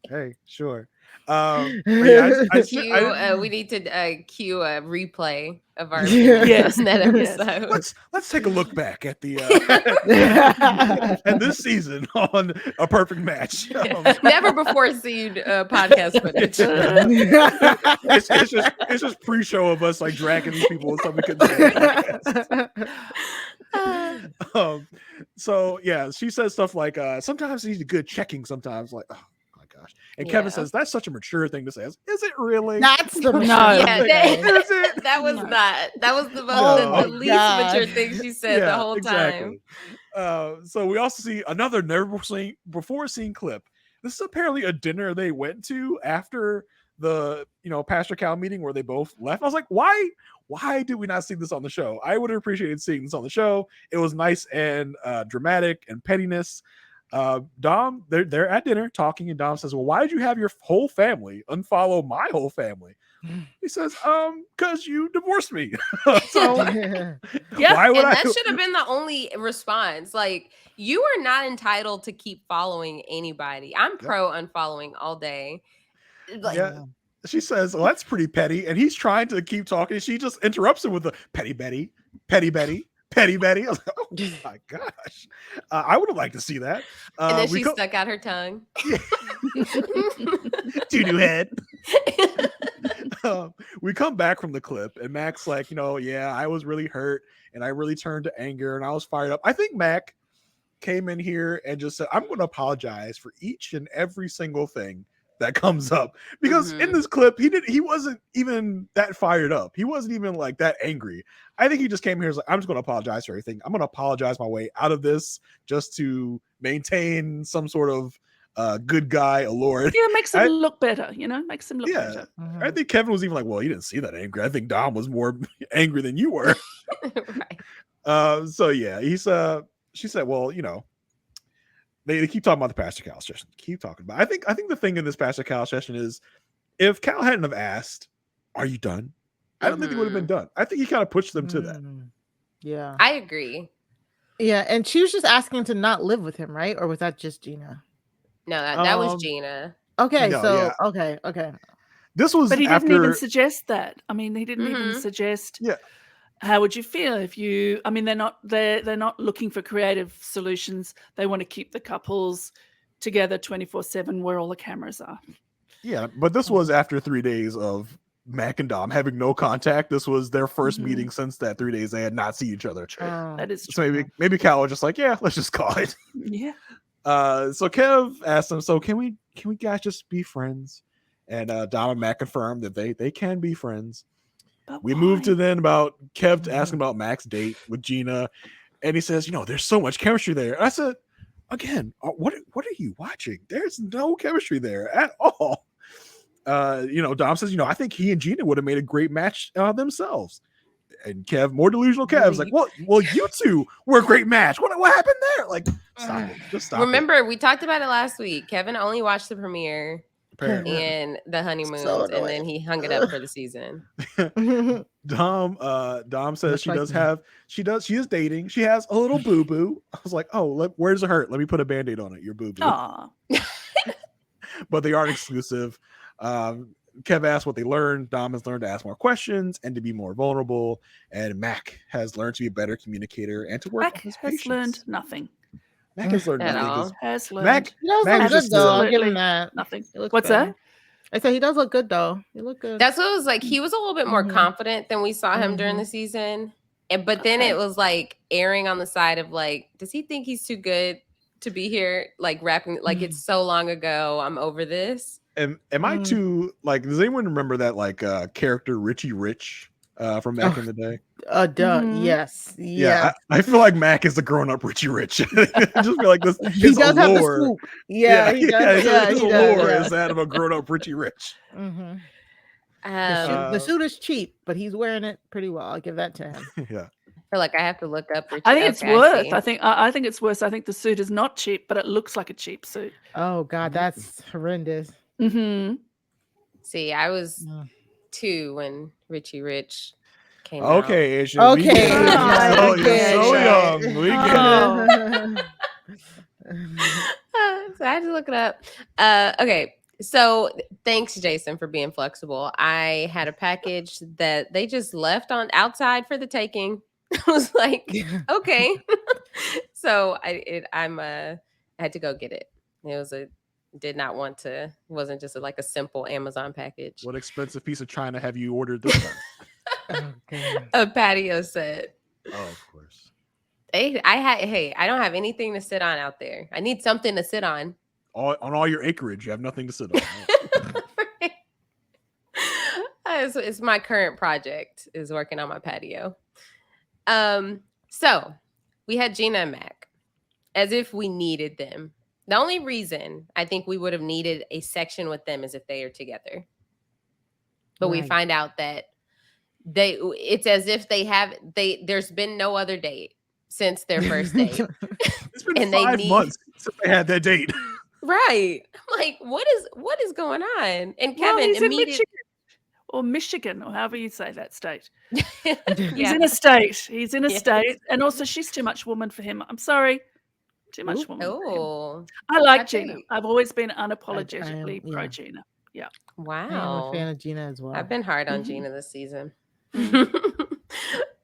Hey, sure. But yeah, We need to cue a replay of our Yes. that episode. let's take a look back at the and this season on A Perfect Match. Never before seen podcast footage. It's just pre-show of us like dragging these people and stuff we couldn't say on the podcast. So yeah, she says stuff like sometimes you need a good checking sometimes, like, oh my gosh. And Kevin says that's such a mature thing to say. Is it really? That's the No. Yeah, Is it? that was No. not. That was the most Oh, the least God. mature thing she said the whole time. So we also see another never seen before seen clip. This is apparently a dinner they went to after the Pastor Cal meeting where they both left. I was like, why did we not see this on the show? I would have appreciated seeing this on the show. It was nice and dramatic and pettiness. Dom, they're at dinner talking, and Dom says, well, why did you have your whole family unfollow my whole family? He says, because you divorced me. So Yeah, why would And I? that should have been the only response. Like, you are not entitled to keep following anybody. I'm pro unfollowing all day. Like, Yeah. She says, well, that's pretty petty. And he's trying to keep talking. She just interrupts him with the petty Betty, petty Betty, petty Betty. I was like, oh my gosh. I would have liked to see that. and then she stuck out her tongue. Doo-doo head. We come back from the clip, and Mack's like, yeah, I was really hurt, and I really turned to anger, and I was fired up. I think Mack came in here and just said, I'm going to apologize for each and every single thing that comes up, because in this clip he wasn't even that fired up. He wasn't even like that angry. I think he just came here and was like, I'm just going to apologize for everything. I'm going to apologize my way out of this just to maintain some sort of good guy allure. Yeah, makes him look better, makes him look better. I think Kevin was even like, well, you didn't see that angry. I think Dom was more angry than you were. Right. So yeah, she said, well, they keep talking about the Pastor Cal session. Keep talking about. I think the thing in this Pastor Cal session is, if Cal hadn't have asked, "Are you done?" I don't think they would have been done. I think he kind of pushed them to that. Yeah, I agree. Yeah, and she was just asking to not live with him, right? Or was that just Gina? No, that was Gina. Okay, No, so yeah. okay. This was, but he after... didn't even suggest that. I mean, he didn't even suggest. Yeah. How would you feel if you? I mean, they're not looking for creative solutions. They want to keep the couples together 24/7, where all the cameras are. Yeah, but this was after 3 days of Mack and Dom having no contact. This was their first meeting since that 3 days they had not seen each other. That is true. So maybe Cal was just like, yeah, let's just call it. Yeah. So Kev asked them, so can we guys just be friends? And Dom and Mack confirmed that they can be friends. But we why? moved to then about Kev asking about Mack's date with Gina, and he says, there's so much chemistry there. And I said, again, what are you watching? There's no chemistry there at all. Dom says, I think he and Gina would have made a great match themselves. And Kev, more delusional Kev's like, well, you two were a great match. What happened there? Like, stop it. Just stop. Remember, we talked about it last week. Kevin only watched the premiere and the honeymoons, and then he hung it up for the season. Dom says she is dating. She has a little boo-boo. I was like, where does it hurt? Let me put a Band-Aid on it. Your boo-boo. But they aren't exclusive. Kev asked what they learned. Dom has learned to ask more questions and to be more vulnerable. And Mack has learned to be a better communicator and to work on his patience. Mack has learned nothing. Mack has learned At nothing. all. Has learned. He does look good though. I'll give him that. Nothing. What's that? I said he does look good though. He look good. That's what it was like. He was a little bit more confident than we saw him during the season. But then it was like erring on the side of like, does he think he's too good to be here? Like rapping, like it's so long ago. I'm over this. Am I too, like, does anyone remember that like character Richie Rich from back in the day? Yes. Yeah, I feel like Mack is the grown-up Richie Rich. I just feel like this. He does have the swoop. Yeah, he does. His allure is that of a grown-up Richie Rich. The suit is cheap, but he's wearing it pretty well. I'll give that to him. Yeah. I feel like I have to look up Richie. I think it's worth. I think it's worse. I think the suit is not cheap, but it looks like a cheap suit. Oh God, that's horrendous. See, I was 2 when Richie Rich came okay, out. Aysha. Okay. So young. We get it. So I had to look it up. Okay. So thanks, Jason, for being flexible. I had a package that they just left on outside for the taking. I was like, okay. So I had to go get it. It wasn't just like a simple Amazon package. What expensive piece of china have you ordered this time? A patio set. Oh, of course. I don't have anything to sit on out there. I need something to sit on. On all your acreage, you have nothing to sit on. It's my current project is working on my patio. So we had Gina and Mack, as if we needed them. The only reason I think we would have needed a section with them is if they are together. But we find out that it's as if there's been no other date since their first date. It's been 5 months since they had that date. Right. I'm like, what is going on? And Kevin he's immediately in Michigan, or however you say that state. Yeah. He's in a state. He's in a state. And also she's too much woman for him. I'm sorry. Too much woman for him. I like Gina. I've always been unapologetically pro Gina. Yeah. Wow. I'm a fan of Gina as well. I've been hard on Gina this season.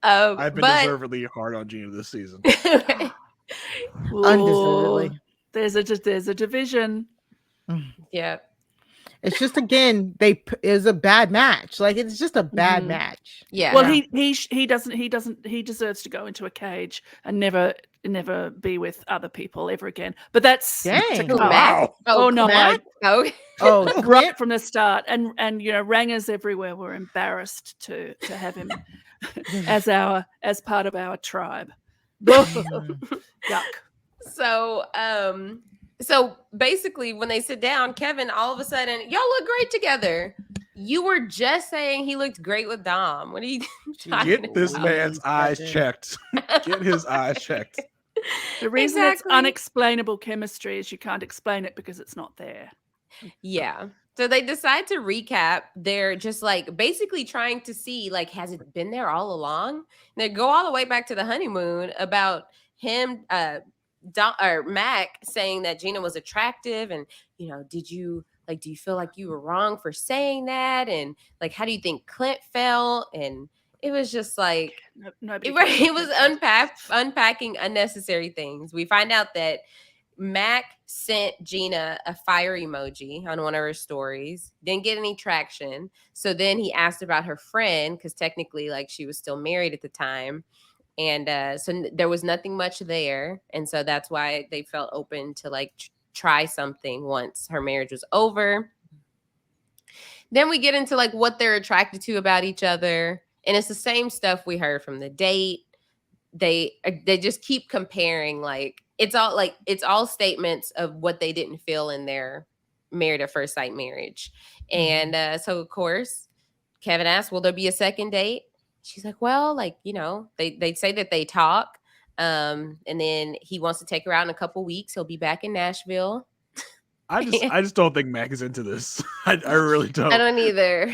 I've been deservedly hard on Gina this season. Undeservedly. There's a division. Yeah. It's just again is a bad match. Like it's just a bad match. Yeah. Well, he deserves to go into a cage and never be with other people ever again. But that's Dang. to Who, come. Mac? Oh no, Mac? Oh, Oh, right from the start, and rangers everywhere were embarrassed to have him as part of our tribe. Yuck. So basically, when they sit down, Kevin all of a sudden, y'all look great together. You were just saying he looked great with Dom. What are you talking Get this about? man's eyes checked. Get his eyes checked. The reason it's Exactly. unexplainable chemistry is you can't explain it because it's not there. Yeah. So they decide to recap. They're just like basically trying to see, like, has it been there all along? And they go all the way back to the honeymoon about him, Mac saying that Gina was attractive, and do you feel like you were wrong for saying that, and like how do you think Clint felt? And it was just like it was unpacking unnecessary things. We find out that Mac sent Gina a fire emoji on one of her stories, didn't get any traction. So then he asked about her friend, because technically like she was still married at the time. And so there was nothing much there. And so that's why they felt open to like try something once her marriage was over. Then we get into like what they're attracted to about each other. And it's the same stuff we heard from the date. They just keep comparing, like it's all statements of what they didn't feel in their married at first sight marriage. And so of course Kevin asked, will there be a second date? She's like, well, like, they say that they talk. And then he wants to take her out in a couple weeks. He'll be back in Nashville. I just don't think Mac is into this. I really don't. I don't either.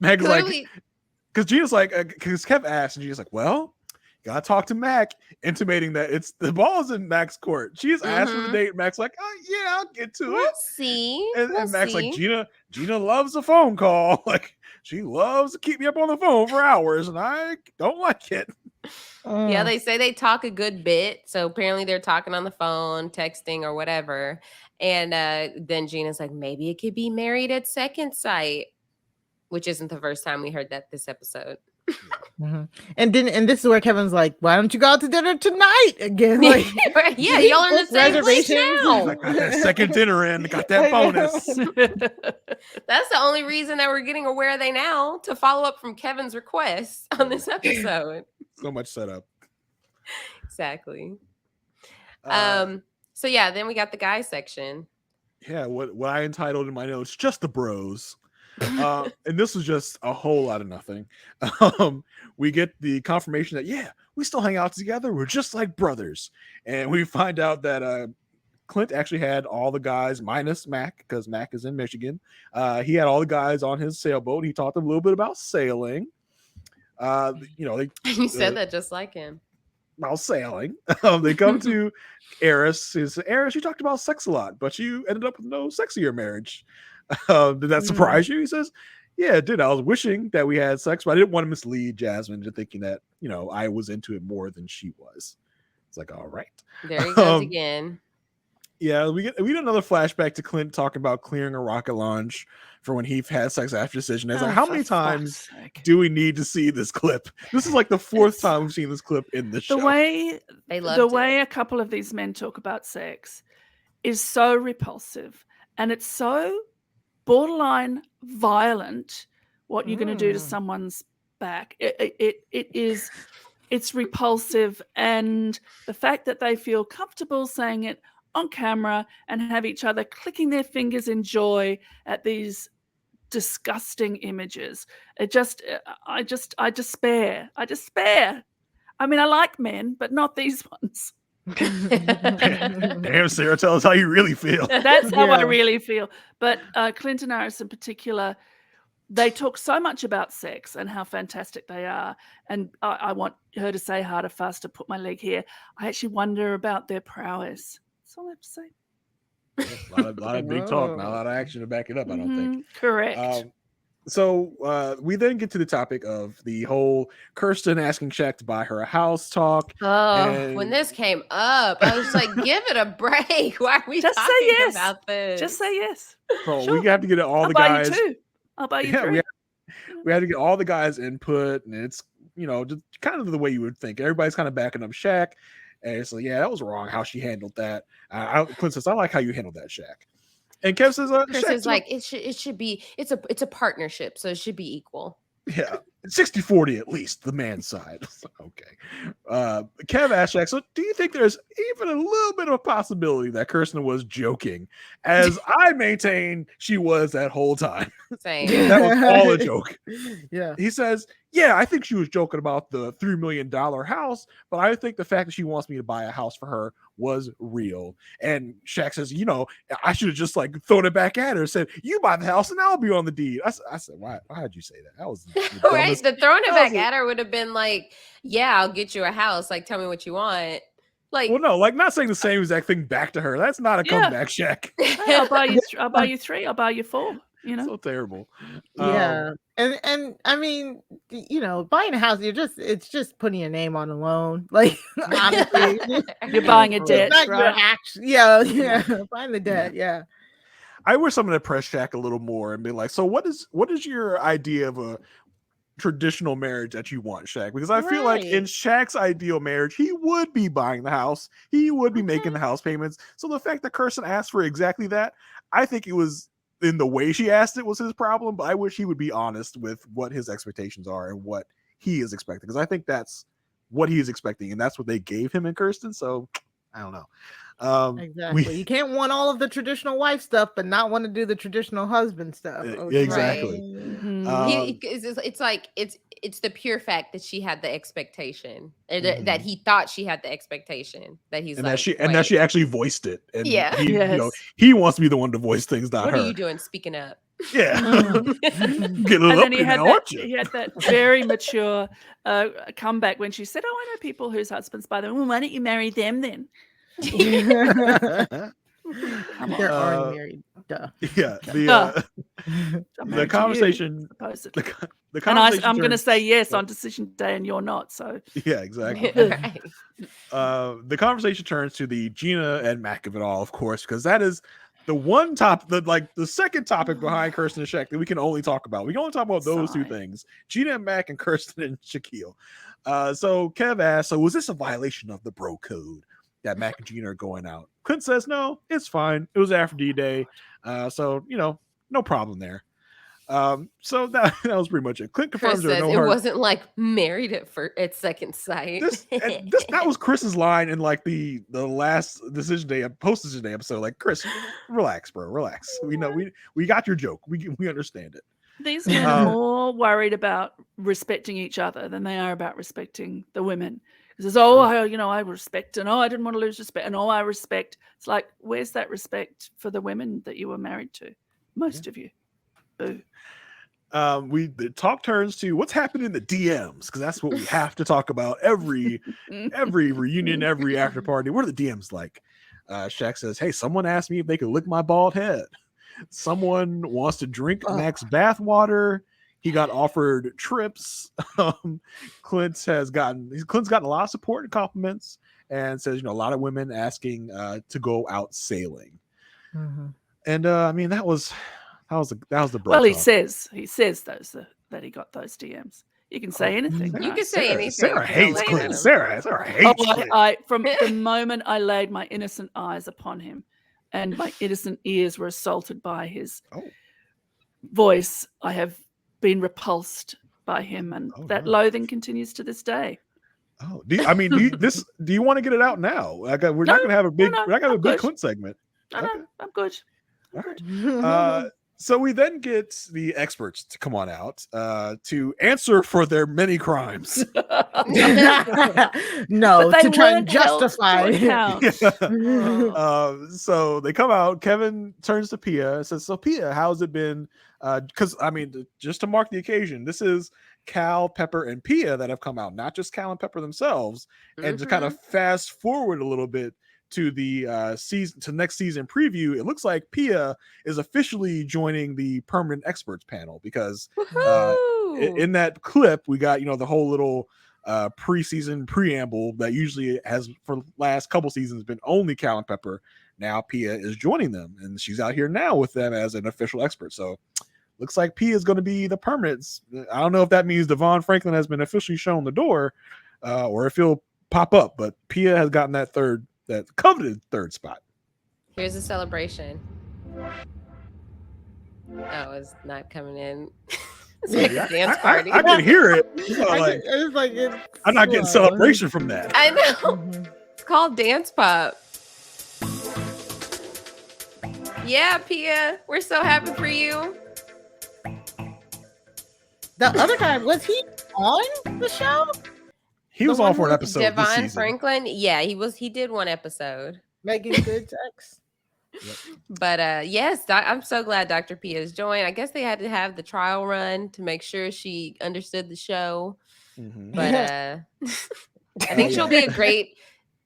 Mac is like, because Gina's like, because Kev asked, and Gina's like, well, gotta talk to Mac, intimating that it's the ball's in Mac's court. She's asked for the date. Mac's like, oh yeah, I'll get to We'll it. See. And We'll Mac's see. like, Gina loves a phone call. Like she loves to keep me up on the phone for hours, and I don't like it. Yeah, they say they talk a good bit. So apparently they're talking on the phone, texting or whatever. And then Gina's like, maybe it could be married at second sight, which isn't the first time we heard that this episode. And this is where Kevin's like, why don't you go out to dinner tonight again? Like, yeah, y'all are in the same place now. I got that second dinner in, got that bonus. That's the only reason that we're getting a Where Are They Now to follow up from Kevin's request on this episode. So much setup. Exactly. So yeah, then we got the guys section. Yeah, what I entitled in my notes, just the bros. And this was just a whole lot of nothing. We get the confirmation that we still hang out together, we're just like brothers. And we find out that Clint actually had all the guys minus Mac, because Mac is in Michigan. He had all the guys on his sailboat. He taught them a little bit about sailing. You said that just like him. About sailing. They come to Eris. He says, Eris, you talked about sex a lot, but you ended up with no sexier marriage. Did that surprise you? He says, yeah, it did. I was wishing that we had sex, but I didn't want to mislead Jasmine into thinking that, I was into it more than she was. It's like, all right. There he goes again. Yeah, we get another flashback to Clint talking about clearing a rocket launch for when he had sex after decision. It's like, how many times do we need to see this clip? This is like the fourth time we've seen this clip in the show. The way a couple of these men talk about sex is so repulsive, and it's so borderline violent. What you're going to do to someone's back? It's repulsive, and the fact that they feel comfortable saying it on camera and have each other clicking their fingers in joy at these disgusting images. I despair. I mean, I like men, but not these ones. Damn, Sarah, tell us how you really feel. That's how I really feel. But Clint and Iris in particular, they talk so much about sex and how fantastic they are. And I want her to say harder, faster, put my leg here. I actually wonder about their prowess. That's all I have to say. A lot of big talk, not a lot of action to back it up, I don't think. Correct. So we then get to the topic of the whole Kirsten asking Shaq to buy her a house talk. Oh, when this came up, I was like, give it a break. Why are we Just say talking yes. about this? Just say yes. So Sure. we have to get all I'll the buy guys. you 2. I'll buy you 3. We had to get all the guys' input, and it's just kind of the way you would think. Everybody's kind of backing up Shaq, and it's like, yeah, that was wrong how she handled that. Clint says, I like how you handled that, Shaq. And Kev says, Chris is like, it should be, it's a partnership, so it should be equal. Yeah, 60-40 at least, the man's side. Okay. Kev asked Shaq, so do you think there's even a little bit of a possibility that Kirsten was joking? As I maintain she was that whole time. Same. That was all a joke. Yeah. He says, yeah, I think she was joking about the $3 million house, but I think the fact that she wants me to buy a house for her was real. And Shaq says, I should have just like thrown it back at her and said, you buy the house and I'll be on the deed. I said, why did you say that? That was right. The throwing it back at her would have been like, yeah, I'll get you a house. Like, tell me what you want. Like, well, no, like not saying the same exact thing back to her. That's not a comeback, Shaq. Hey, I'll buy you 3. I'll buy you 4. So terrible. Yeah. And I mean, buying a house, it's just putting your name on a loan. Like, honestly, you're buying a debt, right? Yeah, buying the debt. Yeah. I wish someone had pressed Shaq a little more and be like, so what is your idea of a traditional marriage that you want, Shaq? Because I feel like in Shaq's ideal marriage, he would be buying the house, he would be making the house payments. So the fact that Kirsten asked for exactly that, I think it was in the way she asked it was his problem, but I wish he would be honest with what his expectations are and what he is expecting, because I think that's what he is expecting, and that's what they gave him and Kirsten. So I don't know. Exactly. You can't want all of the traditional wife stuff, but not want to do the traditional husband stuff. Exactly. Right. It's like it's the pure fact that she had the expectation, that he thought she had the expectation, that he's that she actually voiced it. And he wants to be the one to voice things, not her. What are you doing? Speaking up. Yeah. Get a little he had that very mature comeback when she said, "Oh, I know people whose husbands buy them. Well, why don't you marry them then?" They're already married. Duh. Yeah. The conversation. The conversation. I'm going to say yes on decision day, and you're not. So yeah, exactly. The conversation turns to the Gina and Mack of it all, of course, because that is the one the second topic behind Kirsten and Shaq that we can only talk about. We can only talk about those two things: Gina and Mack and Kirsten and Shaquille. So Kev asks, so was this a violation of the bro code that Mack and Gina are going out? Clint says, no, it's fine. It was after D-Day. So, no problem there. So that was pretty much it. Clint confirms Chris says it wasn't like married at second sight. That was Chris's line in like the last post-decision day episode. Like, Chris, relax, bro, relax. We know we got your joke. We understand it. These men are more worried about respecting each other than they are about respecting the women. Because I respect, and I didn't want to lose respect, and I respect. It's like, where's that respect for the women that you were married to? Most of you. Boo. The talk turns to what's happening in the DMs, because that's what we have to talk about every reunion, every after party. What are the DMs like? Shaq says, hey, someone asked me if they could lick my bald head. Someone wants to drink Max bath water. He got offered trips. Clint's gotten a lot of support and compliments, and says, a lot of women asking to go out sailing. Mm-hmm. And I mean, that was the bro. Well, he says those that he got those DMs. You can say anything. You can say anything. Sarah hates Clint. Sarah hates Clint. From the moment I laid my innocent eyes upon him, and my innocent ears were assaulted by his voice, I have been repulsed by him, and that loathing continues to this day. Do you want to get it out now? We're not going to have a big Clint segment. No, I'm good. All right. So we then get the experts to come on out to answer for their many crimes. No, to try and justify. So they come out. Kevin turns to Pia and says, so Pia, how's it been? Because just to mark the occasion, this is Cal, Pepper, and Pia that have come out, not just Cal and Pepper themselves. And to kind of fast forward a little bit to the season to next season preview, it looks like Pia is officially joining the permanent experts panel because in that clip we got the whole little preseason preamble that usually has for the last couple seasons been only Cal and Pepper. Now Pia is joining them and she's out here now with them as an official expert. So looks like Pia is going to be the permanents. I don't know if that means Devon Franklin has been officially shown the door or if he'll pop up, but Pia has gotten that coveted third spot. Here's a celebration. Oh, it's not coming in. It's like a dance party. I can hear it. I'm not getting slow. celebration from that. I know. It's called Dance Pop. Yeah, Pia, we're so happy for you. The other guy, was he on the show? He was on for an episode this Devon season. Franklin. Yeah, he was. He did one episode. Making good sex. Yep. But yes, I'm so glad Dr. P has joined. I guess they had to have the trial run to make sure she understood the show. Mm-hmm. But I think she'll be a great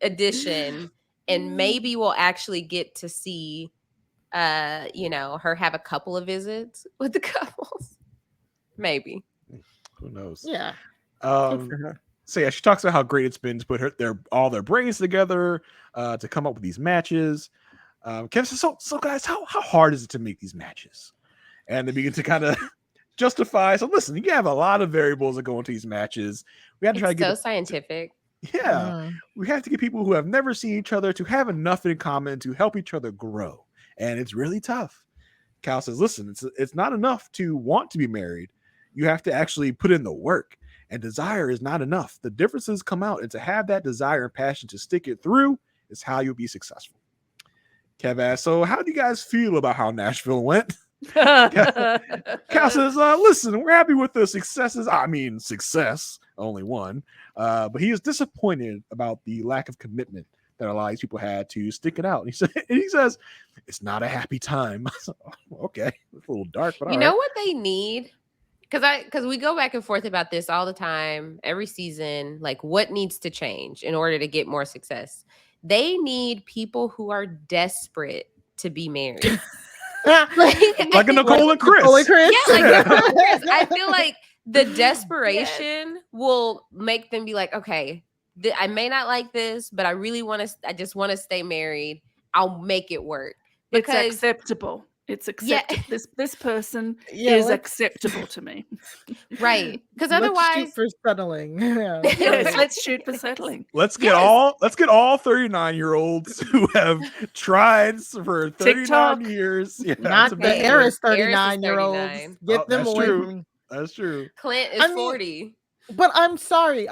addition, and maybe we'll actually get to see, her have a couple of visits with the couples. Maybe. Who knows? Yeah. So yeah, she talks about how great it's been to put all their brains together to come up with these matches. Kevin says, so guys, how hard is it to make these matches? And they begin to kind of justify. So listen, you have a lot of variables that go into these matches. We have to try to get scientific. Yeah, we have to get people who have never seen each other to have enough in common to help each other grow, and it's really tough. Cal says, listen, it's not enough to want to be married. You have to actually put in the work, and desire is not enough. The differences come out, and to have that desire and passion to stick it through is how you'll be successful. Kev asks, so how do you guys feel about how Nashville went? Cal says, listen, we're happy with the successes. I mean, success, only one. But he is disappointed about the lack of commitment that a lot of these people had to stick it out. And he says, it's not a happy time. Okay, it's a little dark, but you know what they need? Because we go back and forth about this all the time, every season, like what needs to change in order to get more success. They need people who are desperate to be married. like a Nicole and Chris. Yeah, like Nicole and Chris. I feel like the desperation will make them be like, okay, I may not like this, but I just want to stay married. I'll make it work. Because it's acceptable. It's acceptable. Yeah. This person is acceptable to me. Right. Because otherwise, let's shoot for settling. Yes, let's shoot for settling. Let's get all 39-year-olds who have tried for 39 TikTok. years. Yeah, not the heiress 39-year-olds. Get them away true. from me. That's true. Clint is 40. But I'm sorry.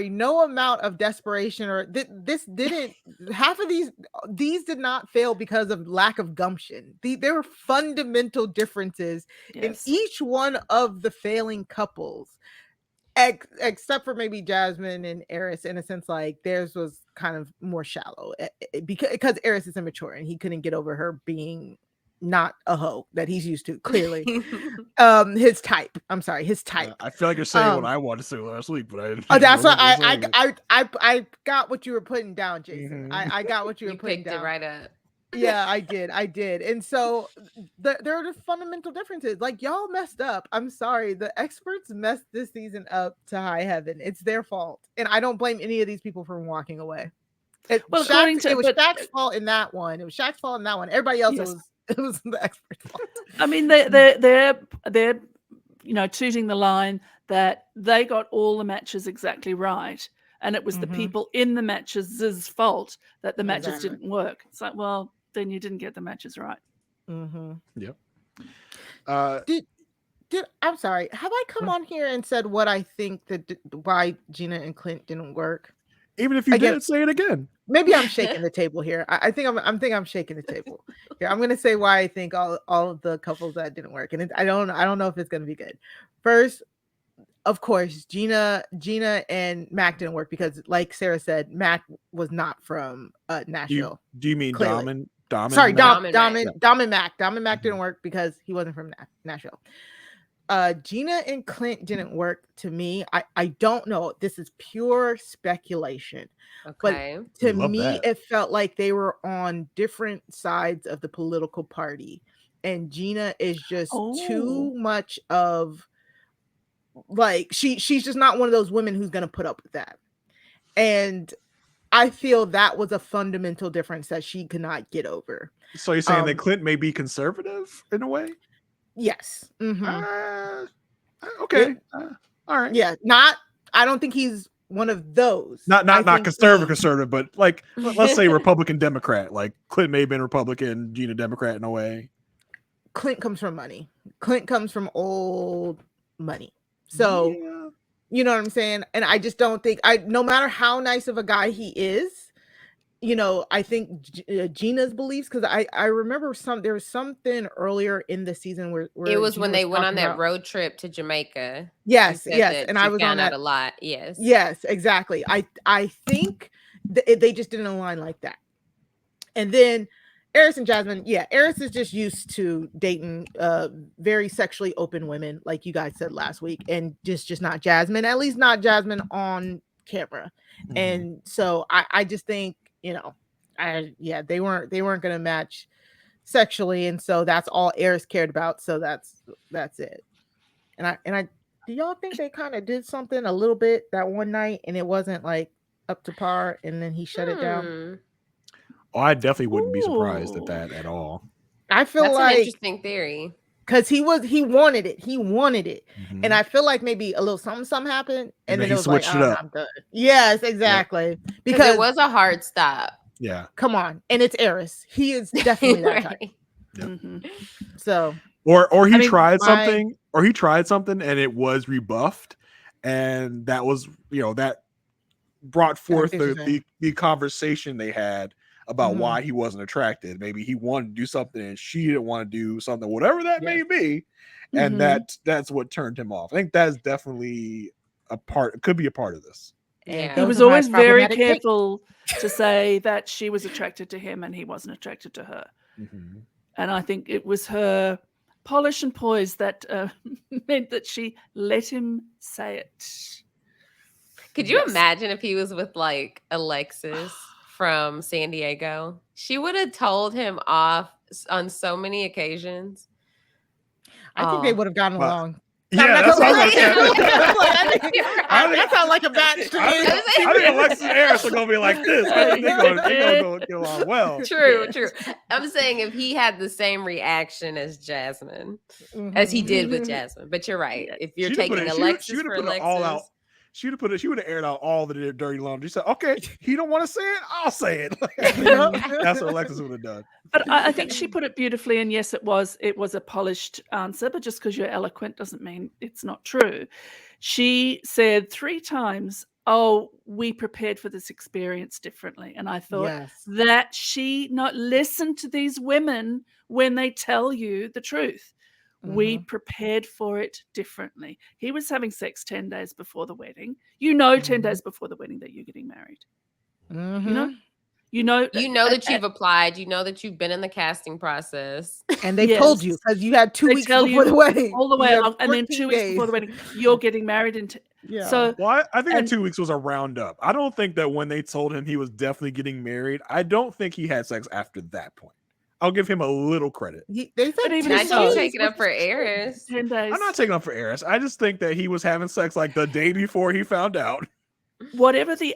No amount of desperation or this didn't. Half of these did not fail because of lack of gumption. There were fundamental differences in each one of the failing couples, except for maybe Jasmine and Eris. In a sense, like theirs was kind of more shallow because Eris is immature and he couldn't get over her being not a hoe that he's used to, clearly. His type. I'm sorry, his type. I feel like you're saying what I wanted to say last week, but I didn't. Oh, that's what I got what you were putting down, Jason. Mm-hmm. I got what you were putting down. It right up. Yeah, I did. And so there are the fundamental differences. Like, y'all messed up. I'm sorry. The experts messed this season up to high heaven. It's their fault. And I don't blame any of these people for walking away. It was Shaq's fault in that one. It was Shaq's fault in that one. Everybody else it was the expert's fault. I mean, they're tooting the line that they got all the matches exactly right, and it was the people in the matches' fault that the matches didn't work. It's like, well, then you didn't get the matches right. Mm-hmm. Yep. Did I'm sorry. Have I come on here and said what I think why Gina and Clint didn't work? Even if you didn't say it again. Maybe I'm shaking the table here. I think I'm shaking the table. Yeah, I'm gonna say why I think all of the couples that didn't work, and I don't know if it's gonna be good. First, of course, Gina and Mack didn't work because, like Sarah said, Mack was not from Nashville. Do you mean Dom? Sorry, Dom and Mack. Yeah. Dom and Mack didn't work because he wasn't from Nashville. Gina and Clint didn't work to me. I don't know. This is pure speculation. Okay. But to Love me, that. it felt like they were on different sides of the political party. And Gina is just too much of like she's just not one of those women who's gonna put up with that. And I feel that was a fundamental difference that she could not get over. So you're saying that Clint may be conservative in a way? Yes. Okay. All right. Yeah. I don't think he's one of those. Not conservative, but like let's say Republican Democrat. Like Clint may have been Republican, Gina Democrat in a way. Clint comes from money. Clint comes from old money. So you know what I'm saying? And I just don't think no matter how nice of a guy he is, you know, I think Gina's beliefs, because I remember there was something earlier in the season where it was Gina when they went on that about, road trip to Jamaica. Yes, and I was on that a lot. Yes, exactly. I think they just didn't align like that. And then Eris and Jasmine, Eris is just used to dating very sexually open women, like you guys said last week, and just not Jasmine, at least not Jasmine on camera. And so I just think, you know, they weren't gonna match sexually, and so that's all Eris cared about. So that's it. And I do y'all think they kind of did something a little bit that one night and it wasn't like up to par, and then he shut it down? Oh, I definitely wouldn't be surprised at that at all. I feel that's like an interesting theory. Because he wanted it. And I feel like maybe a little something happened, and then it was switched like, it up. I'm done. Yes, exactly. Because it was a hard stop. Yeah. Come on. And it's Eris. He is definitely that type. So or he tried something, and it was rebuffed, and that was, you know, that brought forth the conversation they had about why he wasn't attracted. Maybe he wanted to do something and she didn't want to do something, whatever that may be. And that's what turned him off. I think that's definitely could be a part of this. Yeah. He was always very careful to say that she was attracted to him and he wasn't attracted to her. And I think it was her polish and poise that meant that she let him say it. Could you imagine if he was with like Alexis from San Diego? She would have told him off on so many occasions. I think they would have gotten along. Yeah, that sounds like a match to me. I think Alexis and Eris are gonna be like this. I think they're gonna get along well. True. I'm saying if he had the same reaction as Jasmine, as he did with Jasmine. But you're right. If you're taking Alexis for Alexis, she would have aired out all the dirty laundry. She said, "Okay, he don't want to say it. I'll say it." That's what Alexis would have done. But I think she put it beautifully. And yes, it was a polished answer. But just because you're eloquent doesn't mean it's not true. She said 3 times, "Oh, we prepared for this experience differently." And I thought that she not listen to these women when they tell you the truth. We prepared for it differently. He was having sex 10 days before the wedding. 10 days before the wedding that you're getting married. You know that you've applied. You know that you've been in the casting process. And they told you, because you had 2 weeks before the wedding. All the way along. And then 2 weeks before the wedding, you're getting married. So, I think that 2 weeks was a roundup. I don't think that when they told him he was definitely getting married, I don't think he had sex after that point. I'll give him a little credit. They said even you taking up for Eris. 10 days. I'm not taking up for Eris. I just think that he was having sex like the day before he found out. Whatever the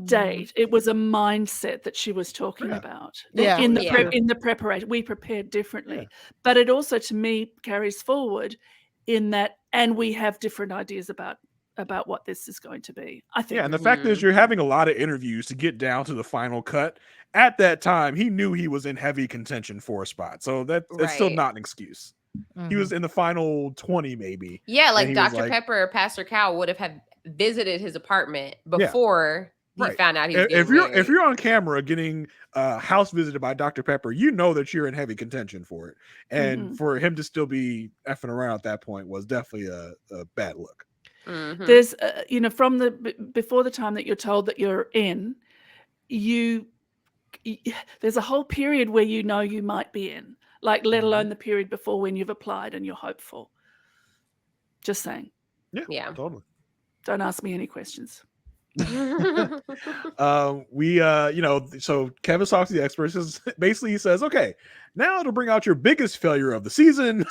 date, it was a mindset that she was talking about. In the preparation, we prepared differently. But it also, to me, carries forward in that, and we have different ideas about what this is going to be. I think. Yeah, and the fact is, you're having a lot of interviews to get down to the final cut. At that time, he knew he was in heavy contention for a spot, so it's still not an excuse. He was in the final 20, maybe. Yeah, like Dr. Pepper or Pastor Cal would have visited his apartment before he found out he was getting married. If you're on camera getting house visited by Dr. Pepper, you know that you're in heavy contention for it, and for him to still be effing around at that point was definitely a bad look. There's from before the time that you're told that you're in, there's a whole period where you might be in, like let alone the period before when you've applied and you're hopeful. Just saying. Yeah. Totally. Don't ask me any questions. So Kevin talks to the experts. Basically, he says, "Okay, now to bring out your biggest failure of the season,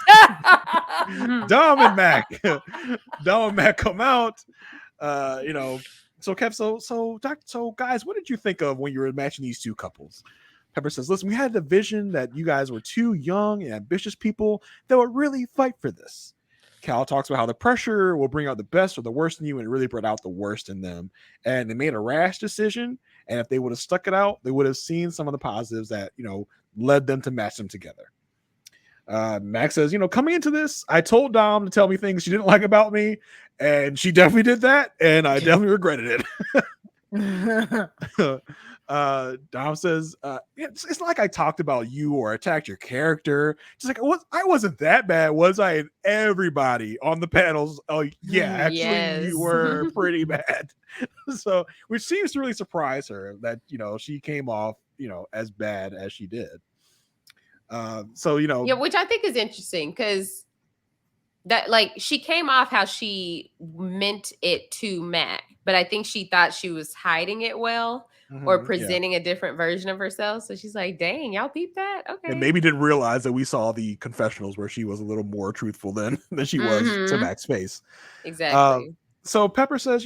Dom and Mack. Dom and Mack come out. So Kev, so guys, what did you think of when you were matching these two couples?" Pepper says, "Listen, we had the vision that you guys were two young and ambitious people that would really fight for this." Cal talks about how the pressure will bring out the best or the worst in you, and it really brought out the worst in them. And they made a rash decision. And if they would have stuck it out, they would have seen some of the positives that, led them to match them together. Max says, coming into this, I told Dom to tell me things she didn't like about me. And she definitely did that. And I definitely regretted it. Dom says, it's like I talked about you or attacked your character. Just like, I wasn't that bad, was I? And everybody on the panels, oh yeah, actually Yes. you were pretty bad. So, which seems to really surprise her that she came off as bad as she did. Yeah, which I think is interesting because that she came off how she meant it to Mac, but I think she thought she was hiding it well. Or presenting a different version of herself. So she's like, dang, y'all peep that? Okay. And maybe didn't realize that we saw the confessionals where she was a little more truthful than she was to Mac's face. Exactly. So Pepper says,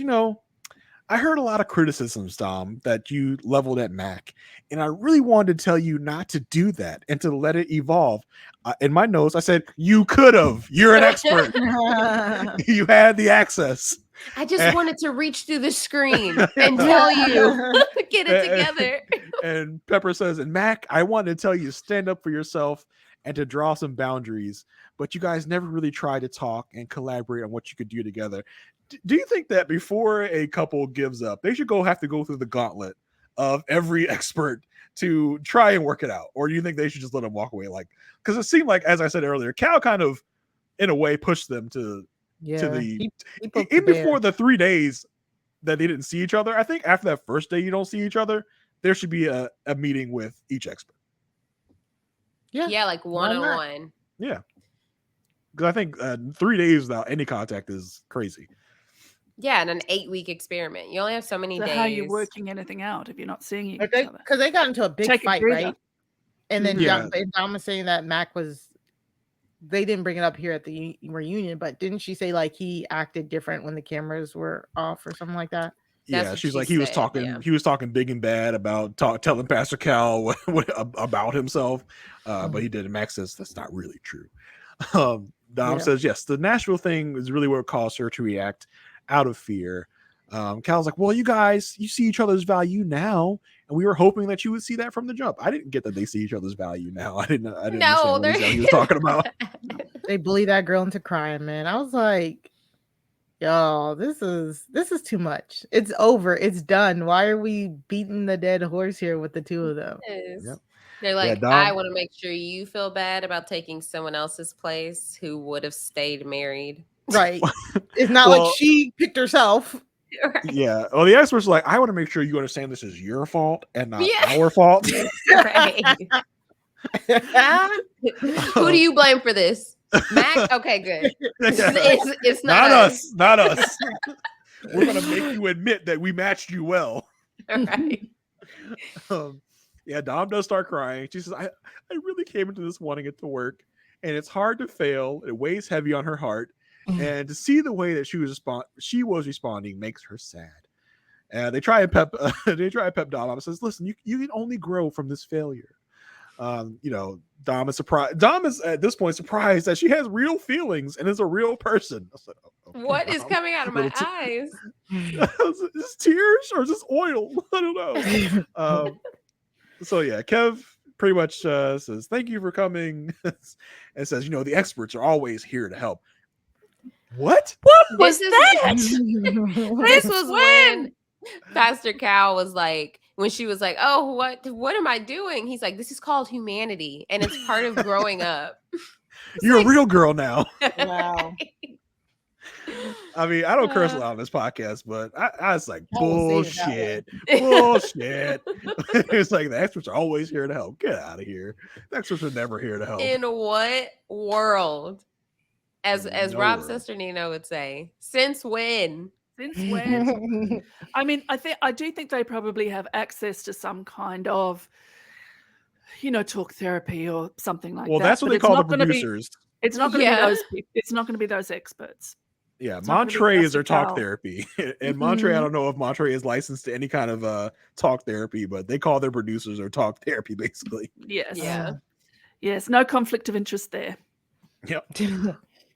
I heard a lot of criticisms, Dom, that you leveled at Mac. And I really wanted to tell you not to do that and to let it evolve. In my notes, I said, you could have. You're an expert. You had the access. I just wanted to reach through the screen and tell you, get it together. And Pepper says, and Mac, I wanted to tell you to stand up for yourself and to draw some boundaries, but you guys never really tried to talk and collaborate on what you could do together. Do you think that before a couple gives up, they should have to go through the gauntlet of every expert to try and work it out? Or do you think they should just let them walk away? Because it seemed like, as I said earlier, Cal kind of, in a way, pushed them to even before the 3 days that they didn't see each other. I think after that first day you don't see each other, there should be a meeting with each expert. Yeah, like one-on-one. Yeah, because I think 3 days without any contact is crazy. Yeah, and an 8-week experiment. You only have so many days. How are you working anything out if you're not seeing each other? Because they got into a big fight, right? And then Dom was saying that Mac was. They didn't bring it up here at the reunion, but didn't she say he acted different when the cameras were off or something like that? Yeah, she's like, he was talking big and bad about telling Pastor Cal about himself, but he didn't. Max says that's not really true. Dom says, yes, the Nashville thing is really what caused her to react out of fear. Cal's like, well, you guys, you see each other's value now, and we were hoping that you would see that from the jump. I didn't get that they see each other's value now. I didn't understand what he was talking about. They bullied that girl into crying, man. I was like, yo, this is too much. It's over. It's done. Why are we beating the dead horse here with the two of them? Yep. They're like, I want to make sure you feel bad about taking someone else's place who would have stayed married. Right. It's not like she picked herself. Right. Yeah. Well, the experts are like, I want to make sure you understand this is your fault and not our fault. Right. Who do you blame for this? Mac? Okay, good. It's not us. Not us. We're gonna make you admit that we matched you well. Right. Dom does start crying. She says, I really came into this wanting it to work, and it's hard to fail. It weighs heavy on her heart. And to see the way that she was responding makes her sad. They try and pep Dom up and says, listen, you can only grow from this failure. Dom is surprised. Dom is at this point surprised that she has real feelings and is a real person. I said, what is coming out of my eyes? Is this tears or is this oil? I don't know. Kev pretty much says, thank you for coming. And says, the experts are always here to help. What was that? This was when Pastor Cal was like, when she was like, oh, what am I doing? He's like, this is called humanity, and it's part of growing up. You're a real girl now. Wow. I mean, I don't curse a lot on this podcast, but I was like, bullshit. It's like the experts are always here to help. Get out of here. The experts are never here to help. In what world? As Rob's Nowhere. sister Nina would say, since when? Since when? I mean, I do think they probably have access to some kind of, talk therapy or something like Well, that. that's what but they it's call the not gonna be. producers. It's not going to Yeah. be those people. It's not going to be those experts. Yeah, It's not gonna be Monterey is Pastor their talk Cal. therapy. And Monterey, I don't know if Monterey is licensed to any kind of talk therapy, but they call their producers or talk therapy, basically. Yes. Yeah. Yes. No conflict of interest there. Yep.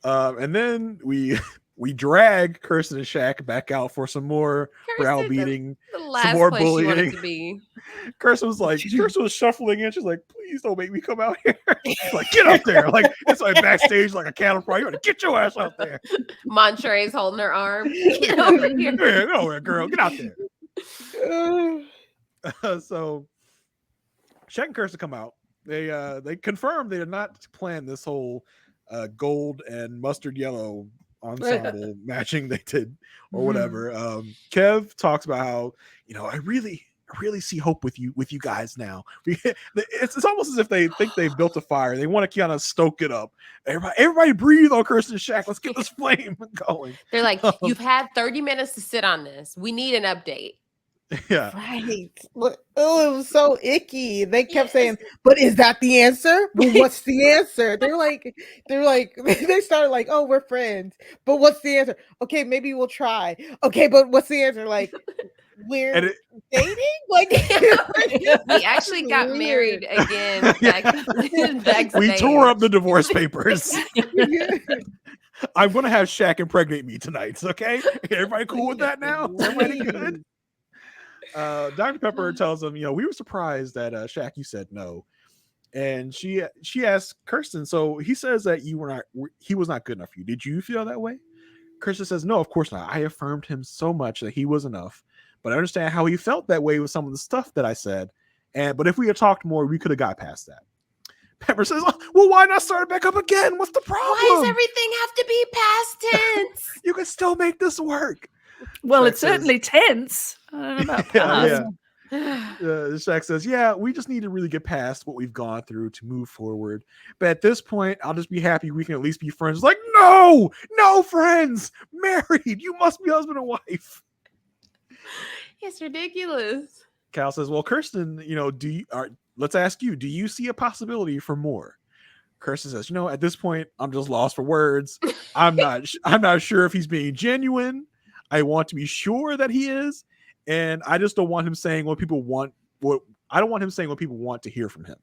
And then we drag Kirsten and Shaq back out for some more browbeating, The some last more place she wanted bullying. to be. Kirsten was shuffling in. She's like, please don't make me come out here. Like, get up there. Like, it's like backstage, like a cattle prod. You want to get your ass out there. Monterey's holding her arm. Get over here. Yeah, get over there, girl. Get out there. So Shaq and Kirsten come out. They confirm they did not plan this whole gold and mustard yellow ensemble matching they did or whatever. Kev talks about how, I really see hope with you guys now. It's almost as if they think they've built a fire. They want to kind of stoke it up. Everybody breathe on Kirsten and Shaq. Let's get this flame going. They're like, you've had 30 minutes to sit on this. We need an update. Yeah. Right. Oh, it was so icky. They kept saying, but is that the answer? Well, what's the answer? They started like, oh, we're friends. But what's the answer? Okay, maybe we'll try. Okay, but what's the answer? Like, we're dating? Like, we actually got married again backstage. We tore up the divorce papers. I'm going to have Shaq impregnate me tonight. Okay? Everybody cool with that now? Everybody good? Dr. Pepper tells him, we were surprised that Shaq, you said no. And she asked Kirsten, so he says that he was not good enough for you. Did you feel that way? Kirsten says, no, of course not. I affirmed him so much that he was enough, but I understand how he felt that way with some of the stuff that I said. But if we had talked more, we could have got past that. Pepper says, well, why not start it back up again? What's the problem? Why does everything have to be past tense? You can still make this work. Well, Shaq it's certainly tense. I don't know about past. Shaq says, we just need to really get past what we've gone through to move forward. But at this point, I'll just be happy we can at least be friends. Like, no friends, married. You must be husband and wife. It's ridiculous. Cal says, well, Kirsten, let's ask you, do you see a possibility for more? Kirsten says, at this point, I'm just lost for words. I'm not sure if he's being genuine. I want to be sure that he is, and I just don't want him saying what people want. I don't want him saying what people want to hear from him.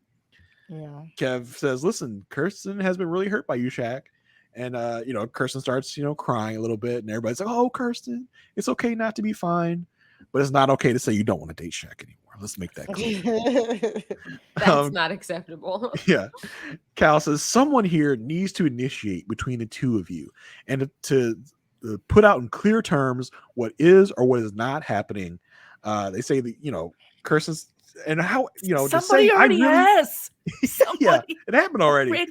Yeah. Kev says, listen, Kirsten has been really hurt by you, Shaq. And Kirsten starts, crying a little bit, and everybody's like, oh, Kirsten, it's okay not to be fine, but it's not okay to say you don't want to date Shaq anymore. Let's make that clear. That's not acceptable. Yeah. Cal says, someone here needs to initiate between the two of you and to put out in clear terms what is or what is not happening. They say that, Kirsten's and how, somebody already has. Yeah, it happened already.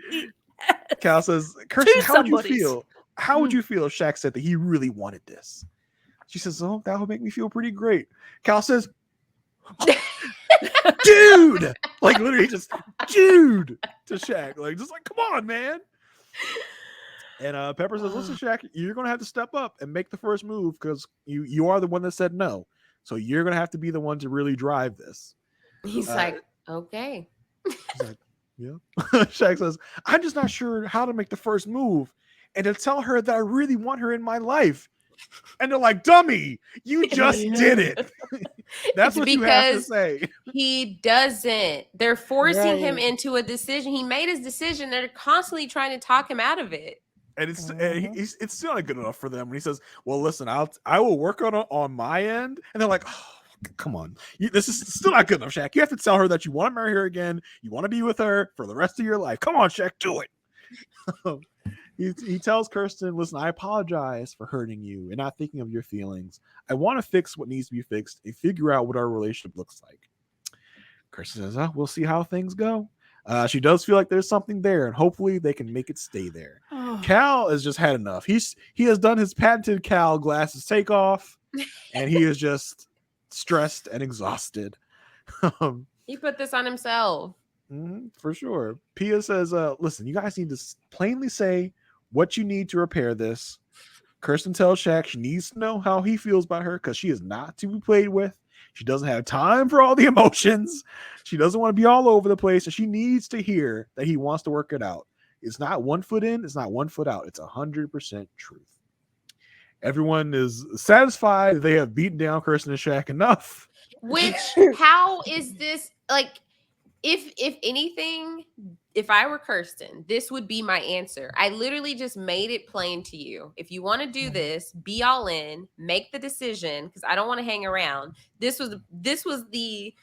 Cal says, Kirsten, how would you feel? How would you feel if Shaq said that he really wanted this? She says, oh, that would make me feel pretty great. Cal says, dude, like literally just dude to Shaq, just come on, man. And Pepper says, listen, Shaq, you're going to have to step up and make the first move because you are the one that said no. So you're going to have to be the one to really drive this. He's like, okay. He's like, yeah. Shaq says, I'm just not sure how to make the first move and to tell her that I really want her in my life. And they're like, dummy, you just did it. That's what you have to say. He doesn't. They're forcing him into a decision. He made his decision. They're constantly trying to talk him out of it. And it's still not good enough for them. When he says, well, listen, I will work on my end. And they're like, oh, come on. This is still not good enough, Shaq. You have to tell her that you want to marry her again. You want to be with her for the rest of your life. Come on, Shaq, do it. He tells Kirsten, listen, I apologize for hurting you and not thinking of your feelings. I want to fix what needs to be fixed and figure out what our relationship looks like. Kirsten says, we'll see how things go. She does feel like there's something there, and hopefully they can make it stay there. Cal has just had enough. He has done his patented Cal glasses take off, and he is just stressed and exhausted. He put this on himself. For sure. Pia says, listen, you guys need to plainly say what you need to repair this. Kirsten tells Shaq she needs to know how he feels about her because she is not to be played with. She doesn't have time for all the emotions. She doesn't want to be all over the place. And she needs to hear that he wants to work it out. It's not 1 foot in. It's not 1 foot out. It's 100% truth. Everyone is satisfied. They have beaten down Kirsten and Shaq enough. Which, how is this, like, if anything, if I were Kirsten, this would be my answer. I literally just made it plain to you. If you want to do this, be all in, make the decision, because I don't want to hang around. This was the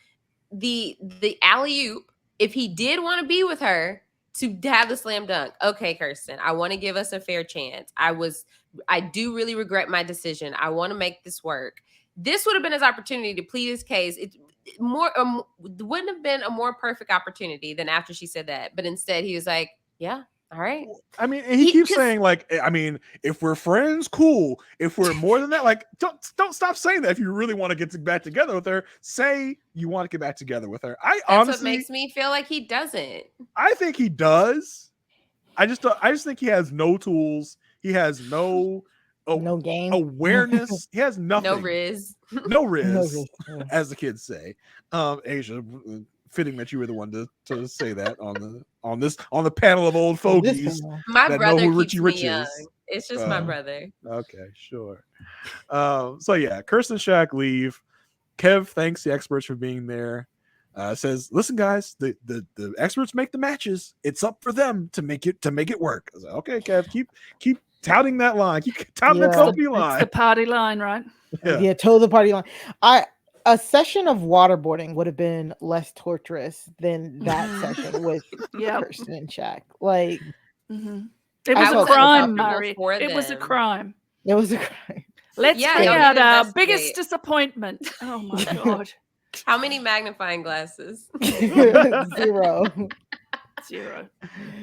alley-oop. If he did want to be with her, to have the slam dunk. Okay, Kirsten, I want to give us a fair chance. I do really regret my decision. I want to make this work. This would have been his opportunity to plead his case. It wouldn't have been a more perfect opportunity than after she said that. But instead, he was like, yeah, all right. I mean, and he keeps saying, like, I mean, if we're friends, cool. If we're more than that, like, don't stop saying that. If you really want to get back together with her, say you want to get back together with her. That's honestly, what makes me feel like he doesn't. I think he does. I just think he has no tools. He has no game awareness. He has nothing. No riz. No riz, as the kids say. Aysha, fitting that you were the one to say that on the panel of old fogies. My brother keeps Richie me Rich young. is. It's just my brother. Okay, sure. So yeah, Kirsten and Shaq leave. Kev thanks the experts for being there. Says, listen, guys, the experts make the matches. It's up for them to make it work. I was like, okay, Kev, keep touting that line. Keep touting the company line. It's the party line, right? Yeah, toe the party line. A session of waterboarding would have been less torturous than that session with Kirsten and Shaq. Like, it was a crime, Murray. It was a crime. It was a crime. Let's bring out our biggest disappointment. Oh my God. How many magnifying glasses? Zero.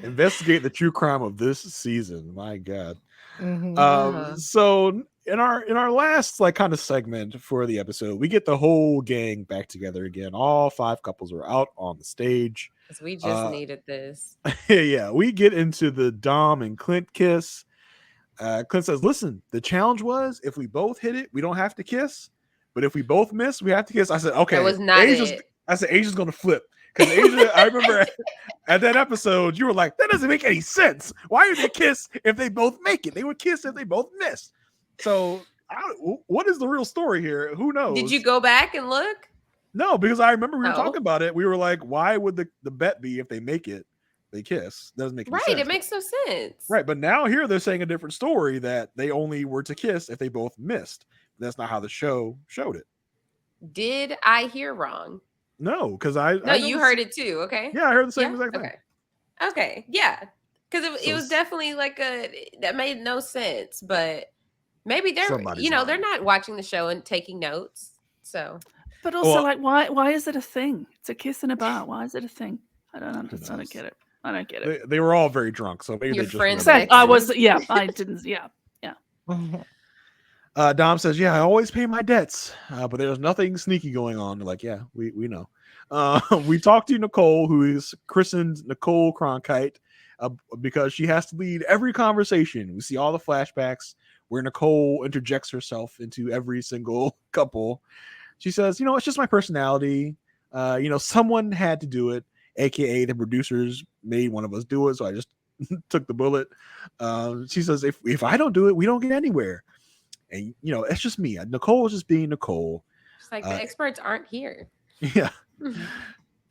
Investigate the true crime of this season. My God. Mm-hmm. So in our last like kind of segment for the episode, we get the whole gang back together again. All 5 couples are out on the stage. Because we just needed this. Yeah, we get into the Dom and Clint kiss. Clint says, listen, the challenge was if we both hit it, we don't have to kiss. But if we both miss, we have to kiss. I said, okay. That was not it. I said, Aysha's going to flip. Because Aysha, I remember at that episode, you were like, that doesn't make any sense. Why would they kiss if they both make it? They would kiss if they both miss. So what is the real story here? Who knows? Did you go back and look? No, because I remember we were talking about it. We were like, why would the bet be if they make it, they kiss? Doesn't make any sense. Right, it makes no sense. Right, but now here they're saying a different story that they only were to kiss if they both missed. That's not how the show showed it. Did I hear wrong? No, because you heard it too. Okay. Yeah, I heard the same exact thing. Okay. Yeah, because it was definitely like that made no sense. But maybe they're they're not watching the show and taking notes. So, but also why is it a thing? It's a kiss in a bar. Why is it a thing? I don't understand. I don't get it. They were all very drunk, so maybe your they just friends. I was. Yeah, I didn't. Yeah. Dom says, yeah, I always pay my debts, but there's nothing sneaky going on. They're like, yeah, we know. We talked to Nicole, who is christened Nicole Cronkite, because she has to lead every conversation. We see all the flashbacks where Nicole interjects herself into every single couple. She says, it's just my personality. Someone had to do it, aka the producers made one of us do it, so I just took the bullet. She says, if I don't do it, we don't get anywhere. And it's just me. Nicole is just being Nicole. It's like the experts aren't here. Yeah.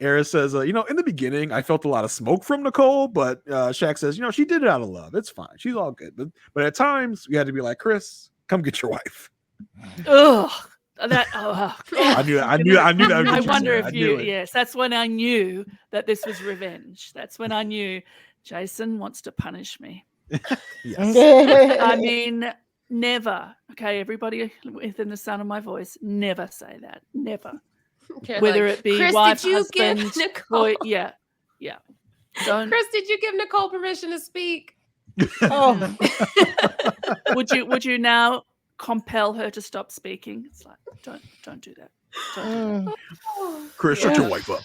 Eris says, in the beginning, I felt a lot of smoke from Nicole, but Shaq says, she did it out of love. It's fine. She's all good. But at times, we had to be like, Chris, come get your wife. Ugh. I knew that. I wonder if yes, that's when I knew that this was revenge. That's when I knew Jason wants to punish me. Yes. I mean, never. Okay, everybody within the sound of my voice, never say that. Never. Whether it be Chris, wife, did you husband, give Nicole? Boy, yeah. Chris, did you give Nicole permission to speak? Oh. Would you now compel her to stop speaking? It's like, don't do that. Don't do that. Chris, shut your wife up.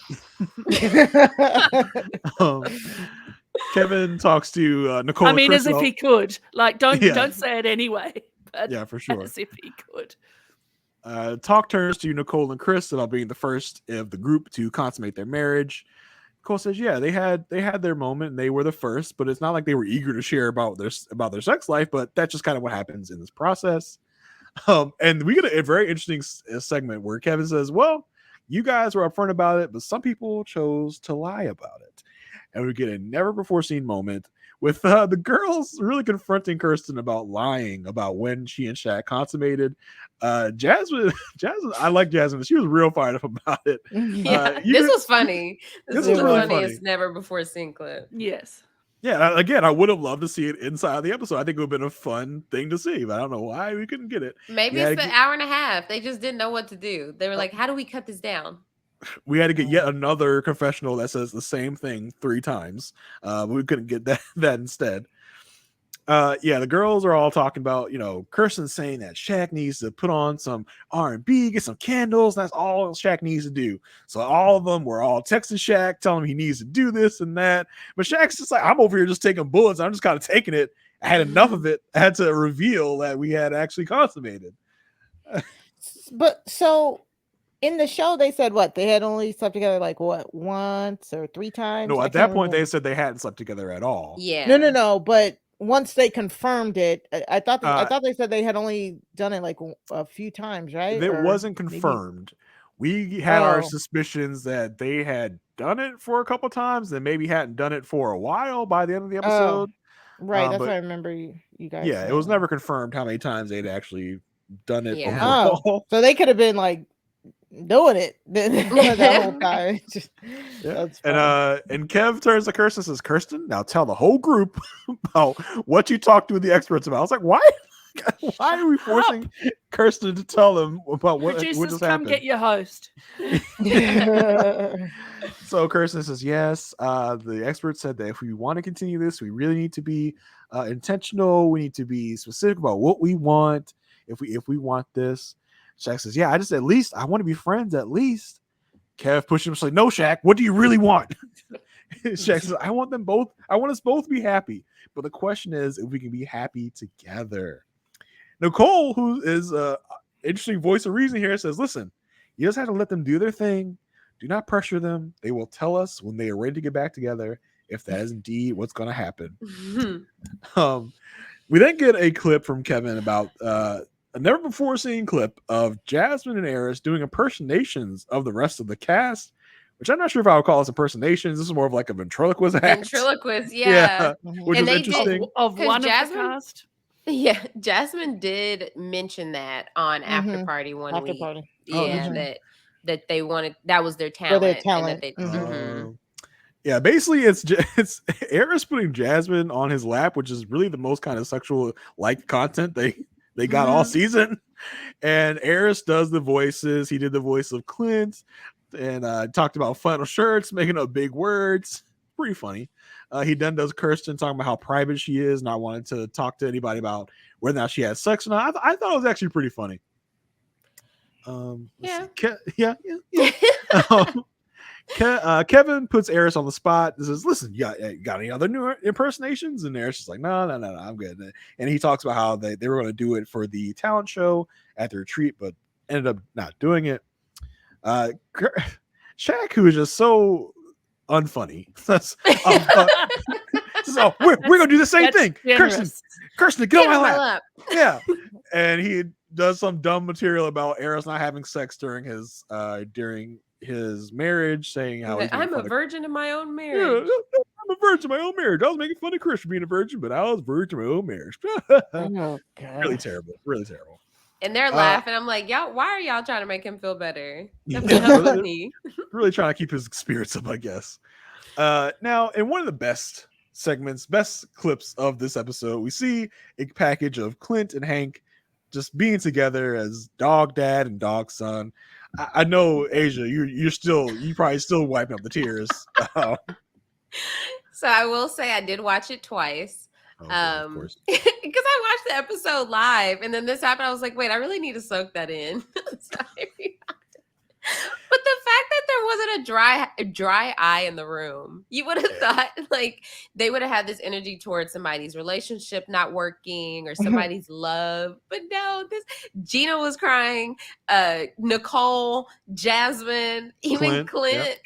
Kevin talks to Nicole. I and mean, as Kristen if he could. Like, don't Yeah. say it anyway. But Yeah, for sure. as if he could. Talk turns to Nicole and Chris about being the first of the group to consummate their marriage. Nicole says, "Yeah, they had their moment and they were the first, but it's not like they were eager to share about their sex life. But that's just kind of what happens in this process." And we get a very interesting segment where Kevin says, "Well, you guys were upfront about it, but some people chose to lie about it." And we get a never before seen moment with the girls really confronting Kirsten about lying about when she and Shaq consummated. Jasmine, I like Jasmine. She was real fired up about it. Yeah, this was funny. This was really the funniest never before seen clip. Yes. Yeah, again, I would have loved to see it inside of the episode. I think it would have been a fun thing to see, but I don't know why we couldn't get it. Maybe it's the hour and a half. They just didn't know what to do. They were like, how do we cut this down? We had to get yet another confessional that says the same thing 3 times. But we couldn't get that instead. The girls are all talking about, Kirsten saying that Shaq needs to put on some R&B, get some candles. That's all Shaq needs to do. So all of them were all texting Shaq, telling him he needs to do this and that. But Shaq's just like, I'm over here just taking bullets. I'm just kind of taking it. I had enough of it. I had to reveal that we had actually consummated. But so in the show, they said what? They had only slept together like what, once or 3 times? No, at that point, they said they hadn't slept together at all. Yeah. No. But once they confirmed it, I thought they said they had only done it like a few times, right? It wasn't confirmed. Maybe... We had our suspicions that they had done it for a couple times and maybe hadn't done it for a while by the end of the episode. Right, that's what I remember you guys Yeah, saying. It was never confirmed how many times they'd actually done it. Yeah. So they could have been like doing it the whole time. And Kev turns to Kirsten and says, "Kirsten, now tell the whole group about what you talked to the experts about." I was like, why are we forcing Kirsten to tell them about what just happened? Come get your host. So Kirsten says, yes, the experts said that if we want to continue this, we really need to be intentional. We need to be specific about what we want. If we want this. Shaq says, yeah, I want to be friends at least. Kev pushes him, like, no, Shaq, what do you really want? Shaq says, I want us both to be happy. But the question is if we can be happy together. Nicole, who is an interesting voice of reason here, says, listen, you just have to let them do their thing. Do not pressure them. They will tell us when they are ready to get back together if that is indeed what's going to happen. We then get a clip from Kevin about a never before seen clip of Jasmine and Eris doing impersonations of the rest of the cast, which I'm not sure if I would call this impersonations. This is more of like a ventriloquist act. Ventriloquist, yeah. Which is interesting. Of one Jasmine, of the cast? Yeah, Jasmine did mention that on After Party one week. Yeah, that they wanted, that was their talent. Their talent. And that Yeah, basically it's Eris putting Jasmine on his lap, which is really the most kind of sexual like content they got all season. And Eris does the voices. He did the voice of Clint and talked about flannel shirts, making up big words. Pretty funny. He then does Kirsten talking about how private she is, not wanting to talk to anybody about whether or not she has sex or not. I thought it was actually pretty funny. Kevin puts Eris on the spot and says, listen, you got any other new impersonations? And Eris is like, no, I'm good. And he talks about how they were going to do it for the talent show at the retreat, but ended up not doing it. Shaq, who is just so unfunny. So we're going to do the same thing. Kirsten, get on my lap. Yeah. And he does some dumb material about Eris not having sex during his marriage, saying how I'm a virgin in my own marriage. Yeah, I'm a virgin in my own marriage. I was making fun of Chris for being a virgin, but I was a virgin in my own marriage. Oh, God. Really terrible. And they're laughing. I'm like, y'all, why are y'all trying to make him feel better? Really trying to keep his spirits up, I guess. Now, in one of the best clips of this episode, we see a package of Clint and Hank just being together as dog dad and dog son. I know, Aysha, you probably still wiping up the tears. So I will say I did watch it twice. Of course. Because I watched the episode live, and then this happened. I was like, wait, I really need to soak that in. But the fact that there wasn't a dry eye in the room. You would have thought like they would have had this energy towards somebody's relationship not working or somebody's love. But no, Gina was crying. Nicole, Jasmine, even Clint.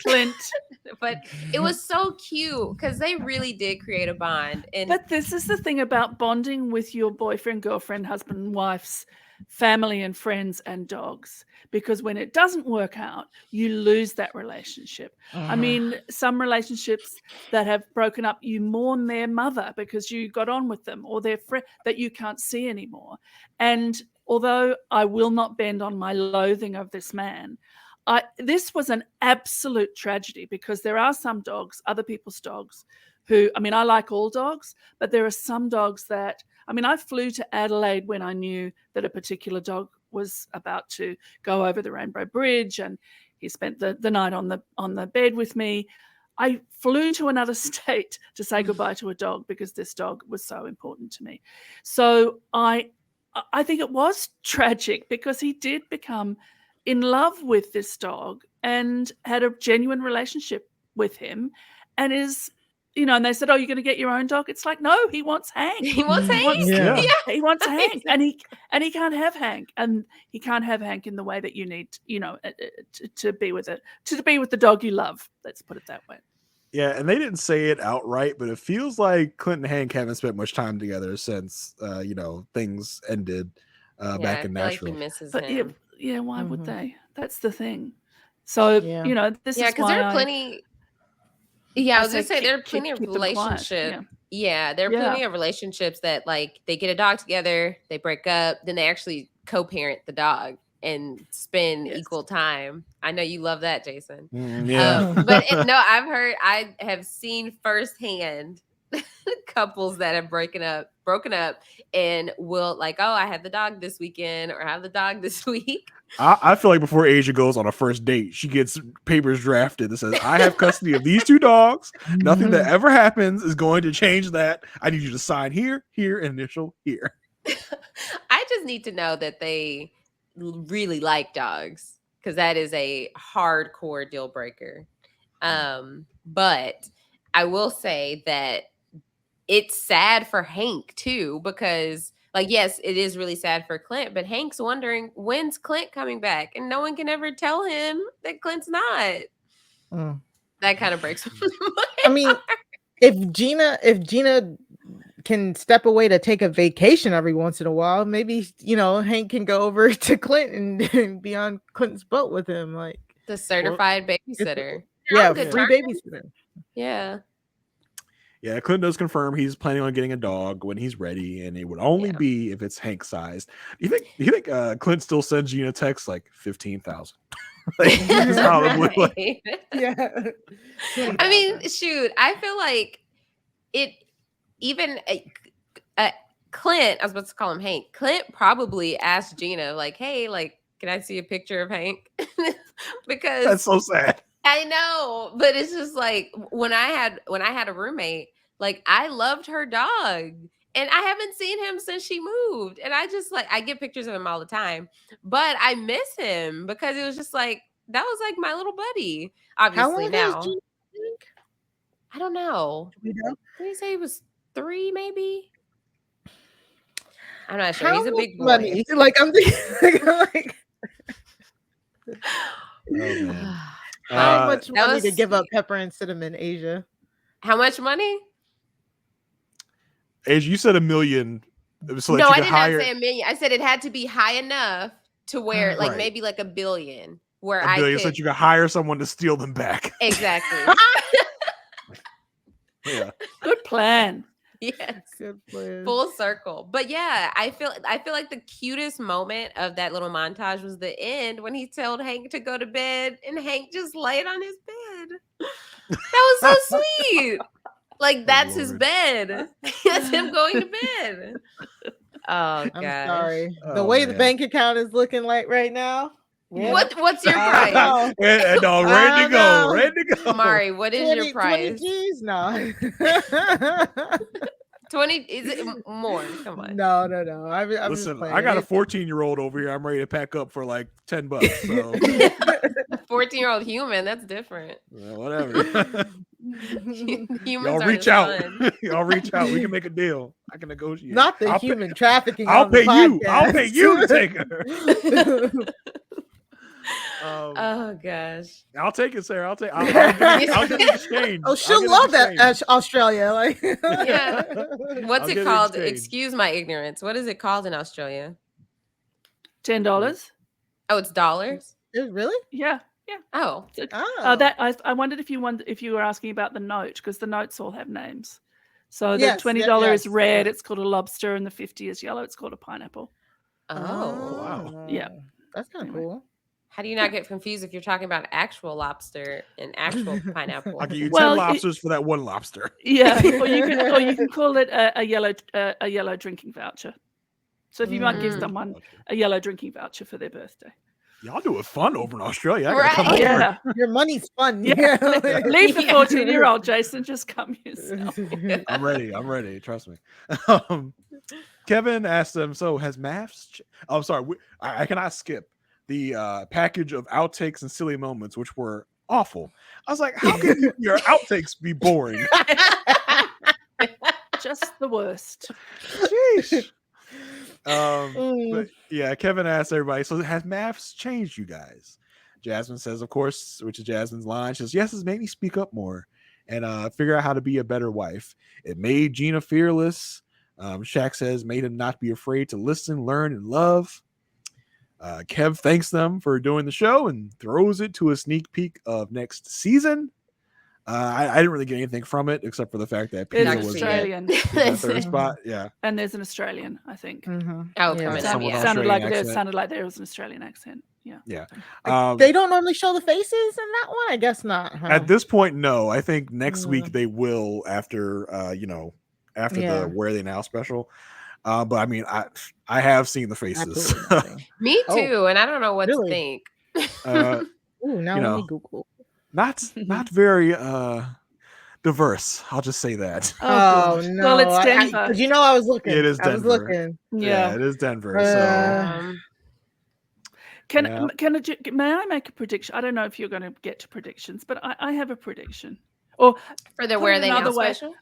But it was so cute because they really did create a bond. But this is the thing about bonding with your boyfriend, girlfriend, husband, and wife's family and friends and dogs, because when it doesn't work out, you lose that relationship. I mean, some relationships that have broken up, you mourn their mother because you got on with them, or their friend that you can't see anymore. And although I will not bend on my loathing of this man, this was an absolute tragedy, because there are some dogs, other people's dogs, who, I mean, I like all dogs, but there are some dogs that, I mean, I flew to Adelaide when I knew that a particular dog was about to go over the Rainbow Bridge, and he spent the night on the bed with me. I flew to another state to say goodbye to a dog because this dog was so important to me. So I think it was tragic, because he did become in love with this dog and had a genuine relationship with him, and is, you know, and they said, "Oh, you're going to get your own dog?" It's like, no, he wants Hank. He wants Hank. He wants Hank, and he can't have Hank, and he can't have Hank in the way that you need, you know, to be with the dog you love. Let's put it that way. Yeah, and they didn't say it outright, but it feels like Clint and Hank haven't spent much time together since you know, things ended back in Nashville. Like he misses But him. yeah, why would they? That's the thing. So you know, this is because there are plenty. Yeah, I was gonna say there are plenty of relationships. Yeah, there are plenty of relationships that, like, they get a dog together, they break up, then they actually co-parent the dog and spend equal time. I know you love that, Jason. But I have seen firsthand couples that have broken up and will, like, oh, I had the dog this weekend, or I have the dog this week. I feel like before Aysha goes on a first date, she gets papers drafted that says, I have custody of these two dogs. Nothing that ever happens is going to change that. I need you to sign here, initial here. I just need to know that they really like dogs, because that is a hardcore deal breaker. But I will say that it's sad for Hank too, because, like, yes, it is really sad for Clint, but Hank's wondering, when's Clint coming back? And no one can ever tell him that Clint's not. That kind of breaks my heart. I mean, if Gina can step away to take a vacation every once in a while, maybe, you know, Hank can go over to Clint and be on Clinton's boat with him, like the certified babysitter. Yeah, free babysitter. Yeah. Yeah, Clint does confirm he's planning on getting a dog when he's ready, and it would only be if it's Hank sized. You think Clint still sends Gina texts like 15,000? Like, right. Yeah. I mean, shoot, I feel like it. Even Clint, I was about to call him Hank. Clint probably asked Gina, like, "Hey, like, can I see a picture of Hank?" Because that's so sad. I know, but it's just like when I had a roommate, like, I loved her dog, and I haven't seen him since she moved, and I just, like, I get pictures of him all the time, but I miss him because it was just like, that was like my little buddy. Obviously now, I don't know. Did he say he was 3, maybe? I'm not sure. He's a big boy. Money? Like, I'm thinking, like, oh, man. How much money to give up pepper and cinnamon, Aysha? How much money? Aysha, you said $1 million. So no, I did not say $1 million. I said it had to be high enough to where, like, maybe like $1 billion, where $1 billion, so that you could hire someone to steal them back. Exactly. Yeah. Good plan. Yes. Good plan. Full circle. But yeah, I feel like the cutest moment of that little montage was the end when he told Hank to go to bed, and Hank just laid on his bed. That was so sweet. Like, that's his bed. That's him going to bed. Oh, God. I'm sorry. The way the bank account is looking like right now. Yeah. What's your price? No, ready to go. Ready to go. Mari, what is your price? 20 G's? No. 20? Is it more? Come on. No. Listen, I got a 14-year-old over here. I'm ready to pack up for like $10. So. 14-year-old human, that's different. Well, whatever. Humans Y'all are reach the out. fun. Y'all reach out. We can make a deal. I can negotiate. Not the I'll pay- human trafficking. I'll on the pay you. I'll podcast. pay you to take her. Oh gosh. I'll take it, Sarah. I'll get an exchange. Oh, I'll she'll get an love that exchange. Australia. Like, Yeah. What's I'll it get an called? exchange. Excuse my ignorance. What is it called in Australia? $10. Oh, it's dollars? Really? Yeah. Oh. Oh, That I wondered if you were asking about the note, because the notes all have names. So the Yes, $20 is yes. red, it's called a lobster, and the 50 is yellow, it's called a pineapple. Oh. wow. Yeah. That's kind of Anyway. cool. How do you not get confused if you're talking about actual lobster and actual pineapple? I'll give you 10 Well, lobsters for that one lobster. Yeah, or you can call it a yellow drinking voucher. So if you might give Mm. someone a yellow drinking voucher for their birthday. Y'all do it fun over in Australia. I gotta come Right. over. Yeah. Your money's fun. Yeah. Yeah. Leave the Yeah. 14-year-old, Jason. Just come yourself. I'm ready. Trust me. Kevin asked them, so has MAFS? Oh, I'm sorry. I cannot skip the package of outtakes and silly moments, which were awful. I was like, how can your outtakes be boring? Just the worst. Jeez. But yeah, Kevin asked everybody, so has MAFS changed you guys? Jasmine says, of course, which is Jasmine's line. She says, yes, it's made me speak up more and figure out how to be a better wife. It made Gina fearless. Shaq says, made him not be afraid to listen, learn, and love. Kev thanks them for doing the show and throws it to a sneak peek of next season. I didn't really get anything from it except for the fact that There's Peter an was Australian, in that third spot. Yeah. and there's an Australian, I think. Mm-hmm. Oh, Yeah. coming up, Someone yeah. else. Sounded Australian like accent. there was an Australian accent. Yeah. Yeah. They don't normally show the faces in that one. I guess not. Huh? At this point, no. I think next Mm. week they will after after Yeah. the Where Are They Now special. But I mean, I have seen the faces. Absolutely nothing. Me Oh, too, and I don't know what really? to think. Ooh, now You let know. me Google. not very diverse. I'll just say that. Oh gosh. no! Well, it's Denver. Because you know I was looking. It is I was Denver. looking. Yeah. It is Denver. Can Yeah. may I make a prediction? I don't know if you're going to get to predictions, but I have a prediction. Or For the put Where it Are They Now another way. special?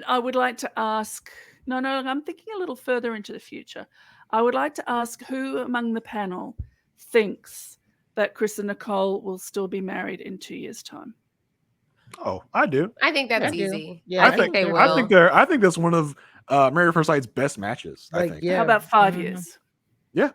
I would like to ask. No, I'm thinking a little further into the future. I would like to ask who among the panel thinks that Chris and Nicole will still be married in 2 years' time. Oh, I do. I think that's I do. easy. Yeah, I think they will. I think that's one of Married at First Sight's best matches. I Like, think. yeah. How about 5 Mhm. years? Yeah.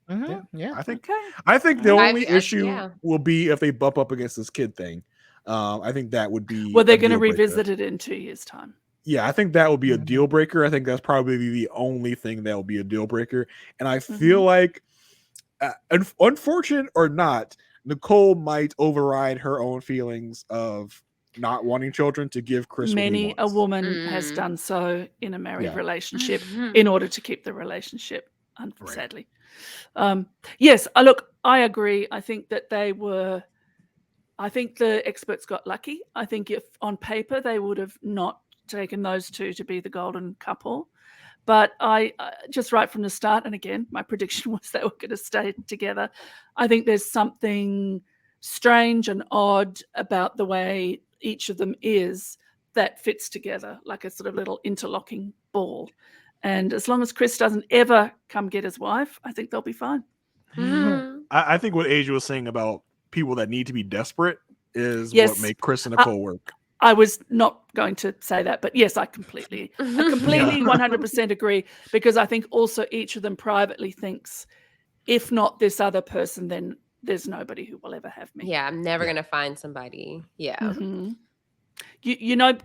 I think. Okay. I think the 5 only years, issue yeah. will be if they bump up against this kid thing. I think that would be. Well, they're a going to deal breaker. revisit it in 2 years' time. Yeah, I think that will be a Mhm. deal breaker. I think that's probably the only thing that will be a deal breaker. And I feel like, unfortunate or not, Nicole might override her own feelings of not wanting children to give Chris what he Many a wants. woman has Mm. done so in a married Yeah. relationship Mhm. in order to keep the relationship, Right. sadly. Yes, look, I agree. I think that I think the experts got lucky. I think if on paper they would have not taken those two to be the golden couple. But I just right from the start, and again, my prediction was they were going to stay together. I think there's something strange and odd about the way each of them is that fits together like a sort of little interlocking ball. And as long as Chris doesn't ever come get his wife, I think they'll be fine. Mhm. I think what Asia was saying about people that need to be desperate is what Yes. make Chris and Nicole work. I was not going to say that, but yes, I completely 100% agree, because I think also each of them privately thinks, if not this other person, then there's nobody who will ever have me. Yeah, I'm never Yeah. going to find somebody. Yeah. Mhm. You know,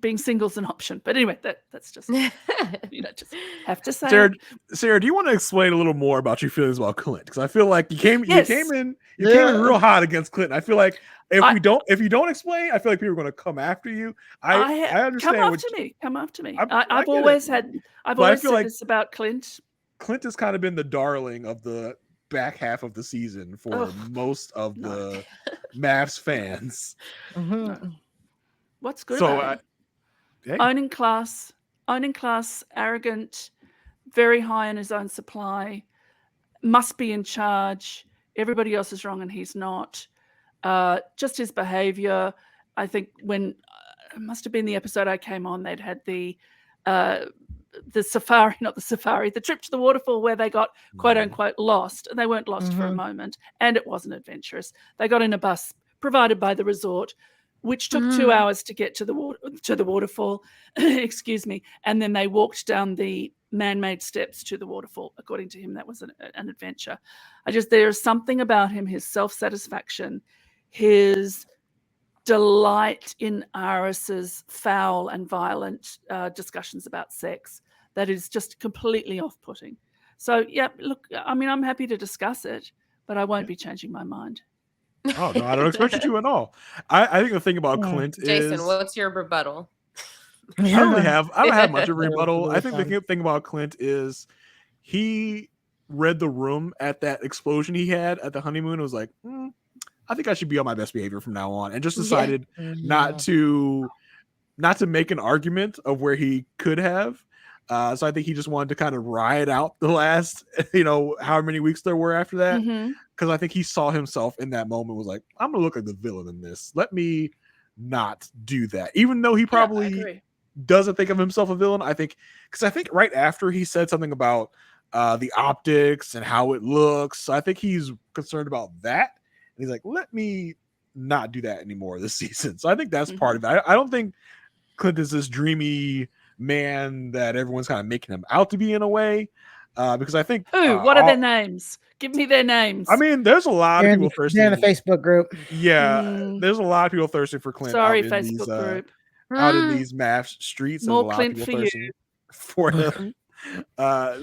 being single's an option, but anyway, that's just just have to say. Sarah, it. Sarah, do you want to explain a little more about your feelings about Clint? Because I feel like you came Yes. in real hot against Clint. I feel like if you don't explain, I feel like people are going to come after you. I understand. Come after me. I I've get always it. I've But I always feel said like this about Clint. Clint has kind of been the darling of the back half of the season for Oh, most of no. the MAFS fans. Mhm. What's good So, about him? hey, Owning class, arrogant, very high on his own supply, must be in charge. Everybody else is wrong and he's not. just his behavior. I think when it must have been the episode I came on, they'd had the safari, not the safari, the trip to the waterfall where they got quote unquote lost. And they weren't lost for a moment, and it wasn't adventurous. They got in a bus provided by the resort, which took 2 hours to get to the waterfall, excuse me, and then they walked down the man-made steps to the waterfall. According to him, that was an adventure. There's something about him, his self-satisfaction, his delight in Iris's foul and violent discussions about sex, that is just completely off-putting. So, yeah, look, I mean, I'm happy to discuss it, but I won't be changing my mind. Oh, no, I don't expect you to at all. I think the thing about Clint Jason, is... what's your rebuttal? I don't have much of a rebuttal. I think the thing about Clint is he read the room at that explosion he had at the honeymoon. It was like, I think I should be on my best behavior from now on, and just decided not to make an argument of where he could have. So I think he just wanted to kind of ride out the last, however many weeks there were after that. Because I think he saw himself in that moment, was like, I'm going to look like the villain in this. Let me not do that. Even though he probably doesn't think of himself a villain, I think right after he said something about the optics and how it looks. So I think he's concerned about that. And he's like, let me not do that anymore this season. So I think that's part of it. I don't think Clint is this dreamy man that everyone's kind of making him out to be in a way. Because I think... what are their names? Give me their names. I mean, there's a lot of people thirsty. They're in the Facebook group. Yeah, there's a lot of people thirsty for Clint. Sorry, Facebook group. Out in these MAFS streets. More and a lot Clint of people for thirsty you. for him.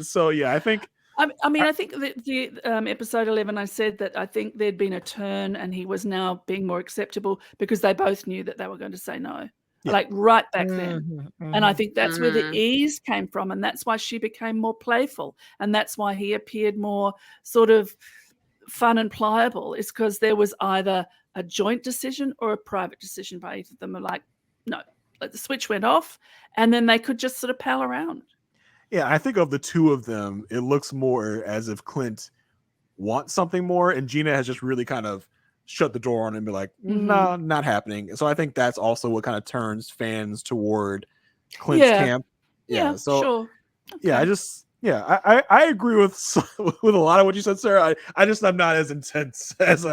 So, yeah, I think... I think the episode 11, I said that I think there'd been a turn and he was now being more acceptable because they both knew that they were going to say no. Yeah. Like right back then. And I think that's where the ease came from. And that's why she became more playful. And that's why he appeared more sort of fun and pliable, is because there was either a joint decision or a private decision by either of them. Like, no, like the switch went off and then they could just sort of pal around. Yeah, I think of the two of them, it looks more as if Clint wants something more, and Gina has just really kind of shut the door on it and be like, no, not happening. So I think that's also what kind of turns fans toward Clint's camp. Yeah, so sure. Okay. I agree with a lot of what you said, Sarah. I'm not as intense as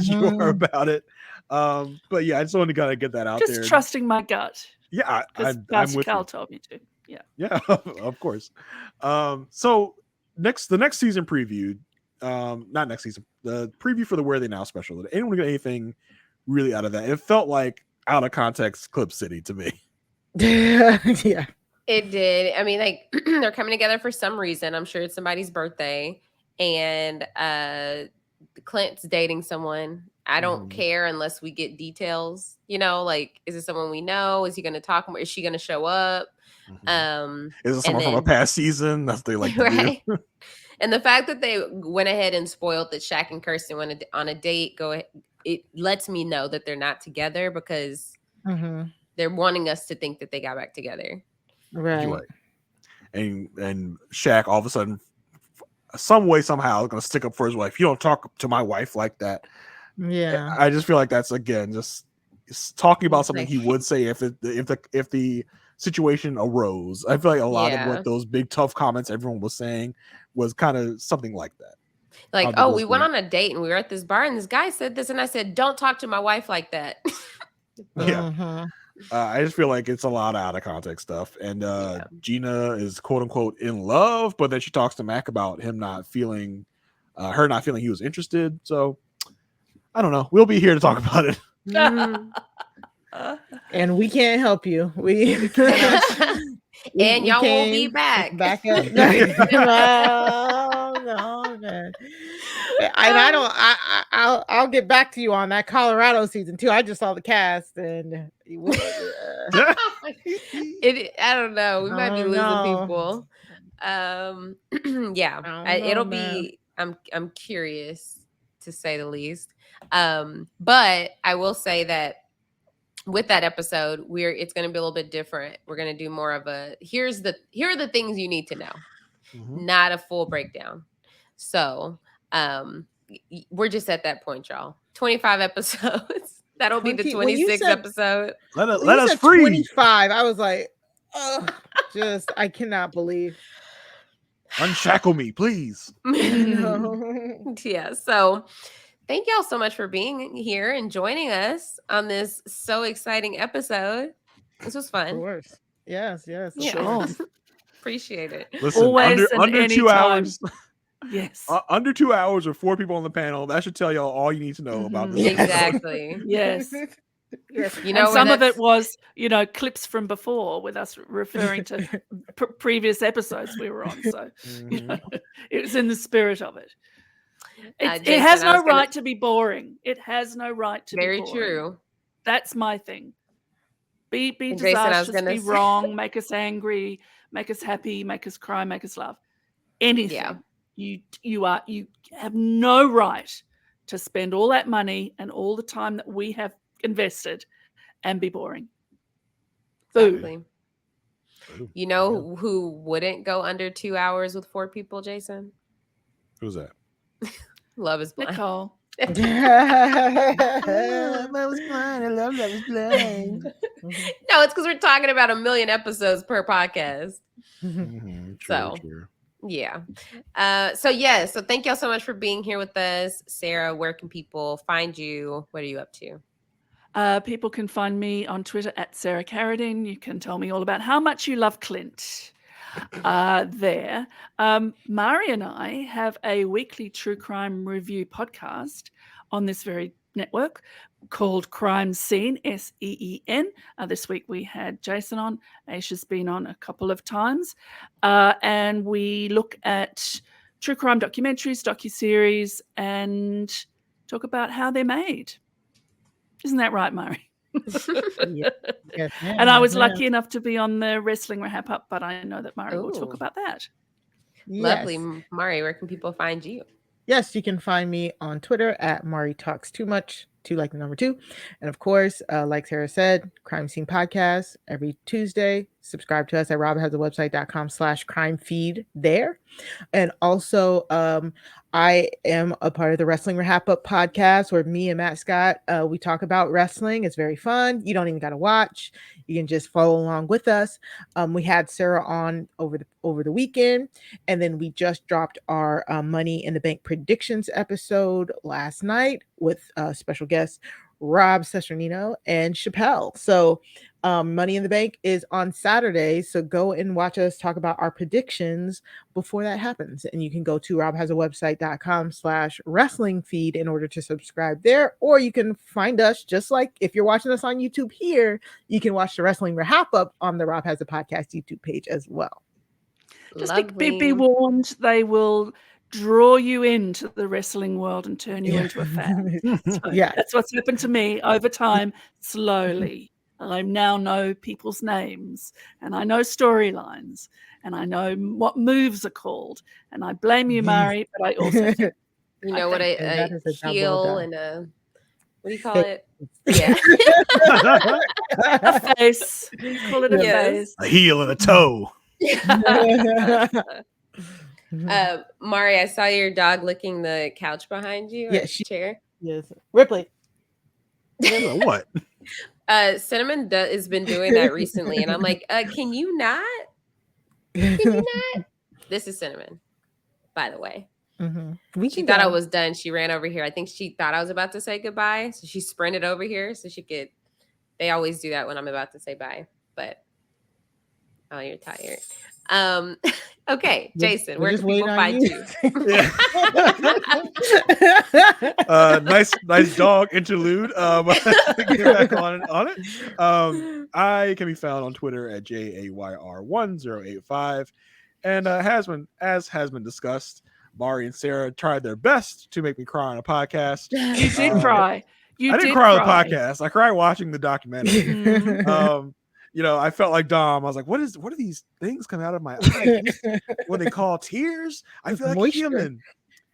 you are about it. But yeah, I just wanted to kind of get that out there. Just trusting my gut. Yeah, I'm with Carl told me to. Yeah, of course. So the next season preview, not next season, the preview for the Where Are They Now special. Did anyone get anything really out of that? It felt like out of context Clip City to me. Yeah. It did. I mean, like they're coming together for some reason. I'm sure it's somebody's birthday, and Clint's dating someone. I don't care unless we get details. Like, is it someone we know? Is he going to talk more? Is she going to show up? Is it someone from a past season? That's they like right. To do. And the fact that they went ahead and spoiled that Shaq and Kirsten went on a date, it lets me know that they're not together because they're wanting us to think that they got back together. Right. And Shaq all of a sudden, some way, somehow, is going to stick up for his wife. You don't talk to my wife like that. Yeah. I just feel like that's, again, just talking about something he would say if the situation arose. I feel like a lot of what those big tough comments everyone was saying was kind of something like that. Like, we went on a date and we were at this bar and this guy said this and I said, don't talk to my wife like that. Yeah. I just feel like it's a lot of out of context stuff. And Gina is quote unquote in love, but then she talks to Mac about him not feeling he was interested. So I don't know. We'll be here to talk about it. And we can't help you. And y'all will be back. Back up. No, man. And I'll get back to you on that Colorado season too. I just saw the cast and I don't know. We might be losing people. It'll be. I'm curious to say the least. But I will say that with that episode, it's going to be a little bit different. We're going to do more of a here are the things you need to know, not a full breakdown. So we're just at that point, y'all. 25 episodes. That'll be the when you 26th said- episode. Let When you us said free. 25. I was like, just I cannot believe. Unshackle me, please. No. Yeah. So thank y'all so much for being here and joining us on this so exciting episode. This was Of fun. course. Yes, of Yeah. course. Appreciate it. Listen, Always and under 2 anytime. hours. Yes. Under 2 hours with 4 people on the panel. That should tell y'all all you need to know about this. episode. Exactly. Yes. Yes. You know, And some of that's- it was, clips from before with us referring to previous episodes we were on. So it was in the spirit of it. It Jason, has I no was gonna- right to be boring. It has no right to Very be boring. true. That's my thing. Be And Jason, I was disastrous, gonna be say- wrong, make us angry, make us happy, make us cry, make us laugh. Anything. Yeah. You have no right to spend all that money and all the time that we have invested and be boring. Boo. Exactly. You know who wouldn't go under 2 hours with 4 people, Jason? Who's that? Love is blind. Nicole. Mhm. No, it's because we're talking about 1 million episodes per podcast. True, So- true. Yeah. So thank y'all so much for being here with us. Sarah, where can people find you? What are you up to? People can find me on Twitter at Sarah Carradine. You can tell me all about how much you love Clint there. Mari and I have a weekly true crime review podcast on this very network called Crime Scene, SEEN. This week we had Jason on. Aysha's been on a couple of times. And we look at true crime documentaries, docuseries, and talk about how they're made. Isn't that right, Mari? Yes, And I was ma'am. lucky enough to be on the Wrestling RHAP-Up, but I know that Mari will talk Ooh. about that. Lovely. Yes. Mari, where can people find you? Yes, you can find me on Twitter at Mari Talks Too Much, 2 like the number 2. And of course, like Sarah said, Crime Scene Podcast every Tuesday. Subscribe to us at robhasawebsite.com/crime feed there. And also, I am a part of the Wrestling RHAP-Up podcast where me and Matt Scott, we talk about wrestling. It's very fun. You don't even got to watch. You can just follow along with us. We had Sarah on over the weekend, and then we just dropped our Money in the Bank predictions episode last night with special guests Rob Cesternino and Chappelle. So Money in the Bank is on Saturday, so go and watch us talk about our predictions before that happens. And you can go to robhasawebsite.com/wrestling feed in order to subscribe there, or you can find us just like if you're watching us on YouTube here, you can watch the Wrestling RHAP-Up on the Rob Has a Podcast YouTube page as well. Just Lovely. be warned, they will draw you into the wrestling world and turn you into a fan. So Yeah. that's what's happened to me over time, slowly. I now know people's names, and I know storylines, and I know what moves are called. And I blame you, Mari, but I also think You know what And that a is a double heel down. and a what do you call Face. it? Yeah. a face. Call it a Yes. face. A heel and a toe. Mari, I saw your dog licking the couch behind you. Yeah, or chair. Yes. Ripley. What? Cinnamon has been doing that recently, and I'm like, can you not? Can you not? This is Cinnamon, by the way. We She can thought I go. was done. She ran over here. I think she thought I was about to say goodbye, so she sprinted over here so she could. They always do that when I'm about to say bye, but oh, you're tired. Okay, Jason, We're where just can people waiting on find you? Nice dog interlude. Get back on it. I can be found on Twitter at JAYR1085. And has been discussed, Mari and Sarah tried their best to make me cry on a podcast. You did cry. I didn't cry on the podcast. I cried watching the documentary. Mhm. I felt like Dom. I was like, what are these things coming out of my eyes? What they call tears? I feel like a Moisture. human.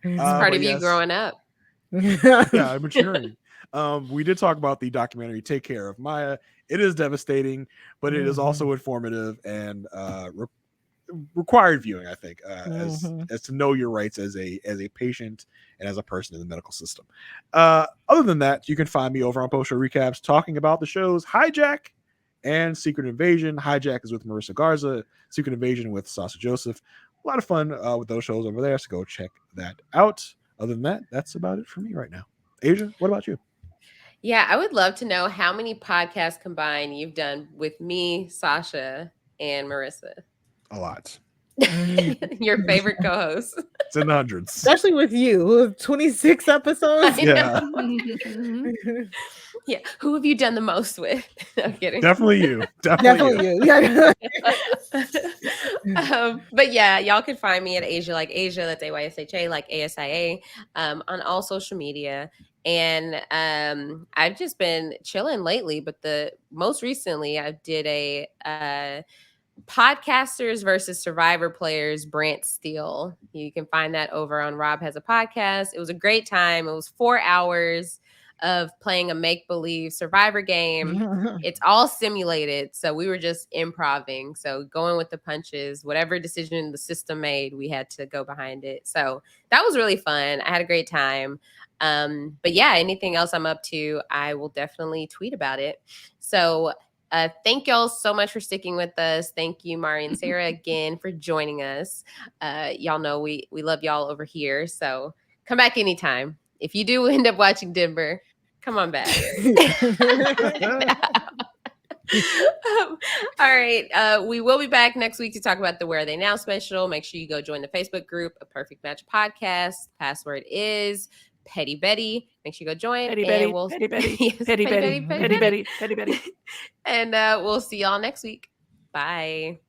It's part but of you yes. growing up. Yeah, I'm maturing. We did talk about the documentary Take Care of Maya. It is devastating, but it is also informative and required viewing, I think, Mhm. as to know your rights as a patient and as a person in the medical system. Other than that, you can find me over on Post Show Recaps talking about the shows Hijack and Secret Invasion. Hijack is with Marissa Garza, Secret Invasion with Sasha Joseph. A lot of fun with those shows over there, so go check that out. Other than that, that's about it for me right now. Asia, what about you? Yeah, I would love to know how many podcasts combined you've done with me, Sasha, and Marissa. A lot. Your favorite co-host. It's in the hundreds. Especially with you, 26 episodes. Yeah. Yeah. Who have you done the most with? I'm kidding. Definitely you. Definitely you. Yeah. But yeah, y'all can find me at Aysha like Asia, that's AYSHA like ASIA, on all social media. And I've just been chilling lately, but the most recently I did a Podcasters versus Survivor Players Brant Steele. You can find that over on Rob Has a Podcast. It was a great time. It was 4 hours of playing a make-believe Survivor game. It's all simulated, so we were just improvising. So going with the punches, whatever decision the system made, we had to go behind it. So that was really fun. I had a great time. But yeah, anything else I'm up to, I will definitely tweet about it. So thank y'all so much for sticking with us. Thank you, Mari and Sarah, again for joining us. Y'all know we love y'all over here. So come back anytime. If you do end up watching Denver, come on back. All right. We will be back next week to talk about the Where Are They Now special. Make sure you go join the Facebook group, A Perfect Match Podcast. Password is Petty Betty. Make sure you go join. Petty and Betty, Petty Betty, Yes, Petty Betty, Petty Betty, Petty Betty. And we'll see y'all next week. Bye.